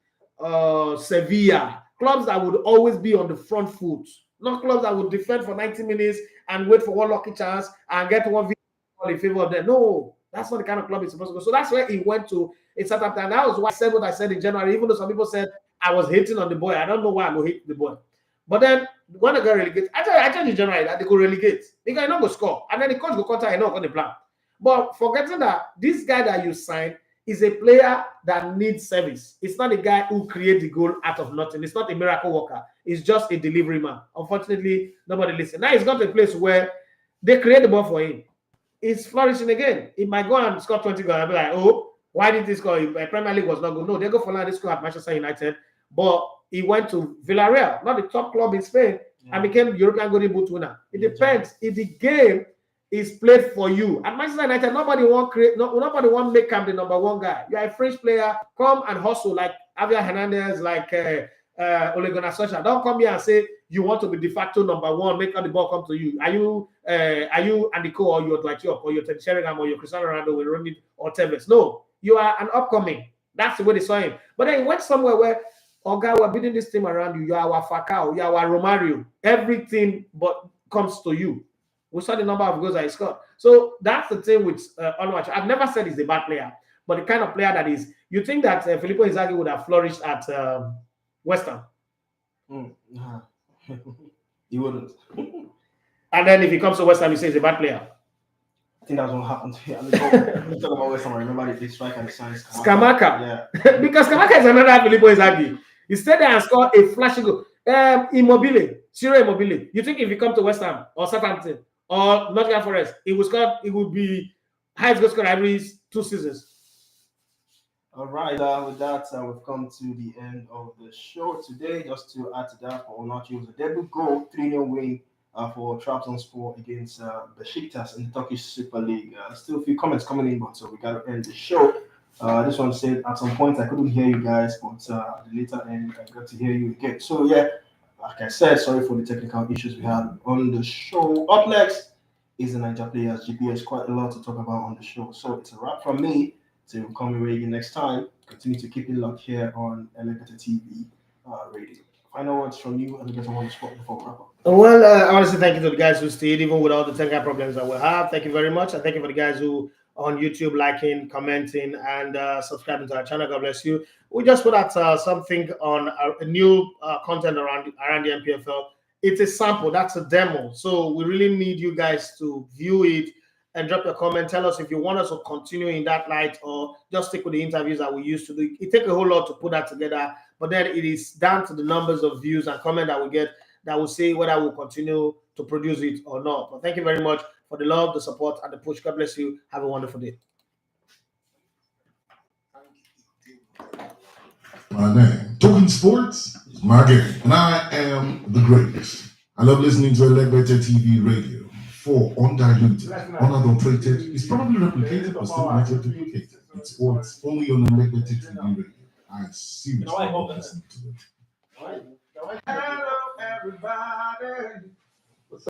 [SPEAKER 2] Sevilla. Clubs that would always be on the front foot. Not clubs that would defend for 90 minutes and wait for one lucky chance and get one in favor of them. No, that's not the kind of club he's supposed to go. So that's where he went to in Southampton. That was why I said what I said in January, even though some people said I was hating on the boy. I don't know why I go hate the boy. But then when they get relegated, I tell you generally that they go relegate because you not go score, and then the coach go contact you not on the plan. But forgetting that this guy that you signed is a player that needs service. It's not a guy who creates the goal out of nothing. It's not a miracle worker. It's just a delivery man. Unfortunately, nobody listens. Now he's got to a place where they create the ball for him. He's flourishing again. He might go and score 20 goals. I'll be like, oh, why did he score? Premier League was not good. No, they go for now. They score at Manchester United. But he went to Villarreal, not the top club in Spain, and became European Golden Boot winner. It depends. If the game is played for you. At Manchester United, nobody want make him the number one guy. You are a French player, come and hustle like Javier Hernandez, like Ole Gunnar Solskjaer. Don't come here and say you want to be de facto number one, make all the ball come to you. Are you Andy Cole or you're like or you're Ted Sheringham or you're Cristiano Ronaldo with Ronnie or Tevez? No, you are an upcoming. That's the way they saw him. But then he went somewhere where God, we're building this team around you. You are our Falcao, you are our Romario. Everything but comes to you. We saw the number of goals that he scored. So that's the thing with Onome. I've never said he's a bad player, but the kind of player that is. You think that Filippo Inzaghi would have flourished at West Ham?
[SPEAKER 3] He wouldn't.
[SPEAKER 2] And then if he comes to West Ham, you say he's a bad player.
[SPEAKER 3] I think that's what happened to him. Let's talk about West Ham. I remember the strike and the signs.
[SPEAKER 2] Scamacca. Yeah. Because Scamacca is another Filippo Inzaghi. He stayed there and scored a flashing goal. Immobile, Ciro Immobile. You think if he come to West Ham or Southampton or Nottingham Forest, it would be highest goal scorer every 2 seasons.
[SPEAKER 3] All right, with that, we've come to the end of the show today. Just to add to that, for Onachi, it was a debut goal, 3-0 win for Trabzonspor against Besiktas in the Turkish Super League. Still a few comments coming in, but so we got to end the show. This one said, at some point I couldn't hear you guys, but at the later end I got to hear you again. So yeah, like I said, sorry for the technical issues we had on the show. Up next is the Niger Players GPS. Quite a lot to talk about on the show. So it's a wrap from me. So we'll come away again next time. Continue to keep it locked here on Elevator TV radio. Final words from you, and we get on the spot before we wrap up.
[SPEAKER 2] Well, I want to say thank you to the guys who stayed, even with all the technical problems that we have. Thank you very much. And thank you for the guys who on YouTube liking, commenting, and subscribing to our channel. God bless you. We just put out something on a new content around the MPFL. It's a sample. That's a demo. So we really need you guys to view it and drop your comment. Tell us if you want us to continue in that light or just stick with the interviews that we used to do. It takes a whole lot to put that together, but then it is down to the numbers of views and comment that we get that will say whether we'll continue to produce it or not. But thank you very much for the love, the support, and the push. God bless you. Have a wonderful day.
[SPEAKER 1] My name, Talking Sports, is my game, and I am the greatest. I love listening to Elevator TV radio. For undiluted, unadulterated, it's probably replicated but still not duplicated. It's sports only on Elevator TV radio. I seriously love listening to it.
[SPEAKER 4] Hello, everybody.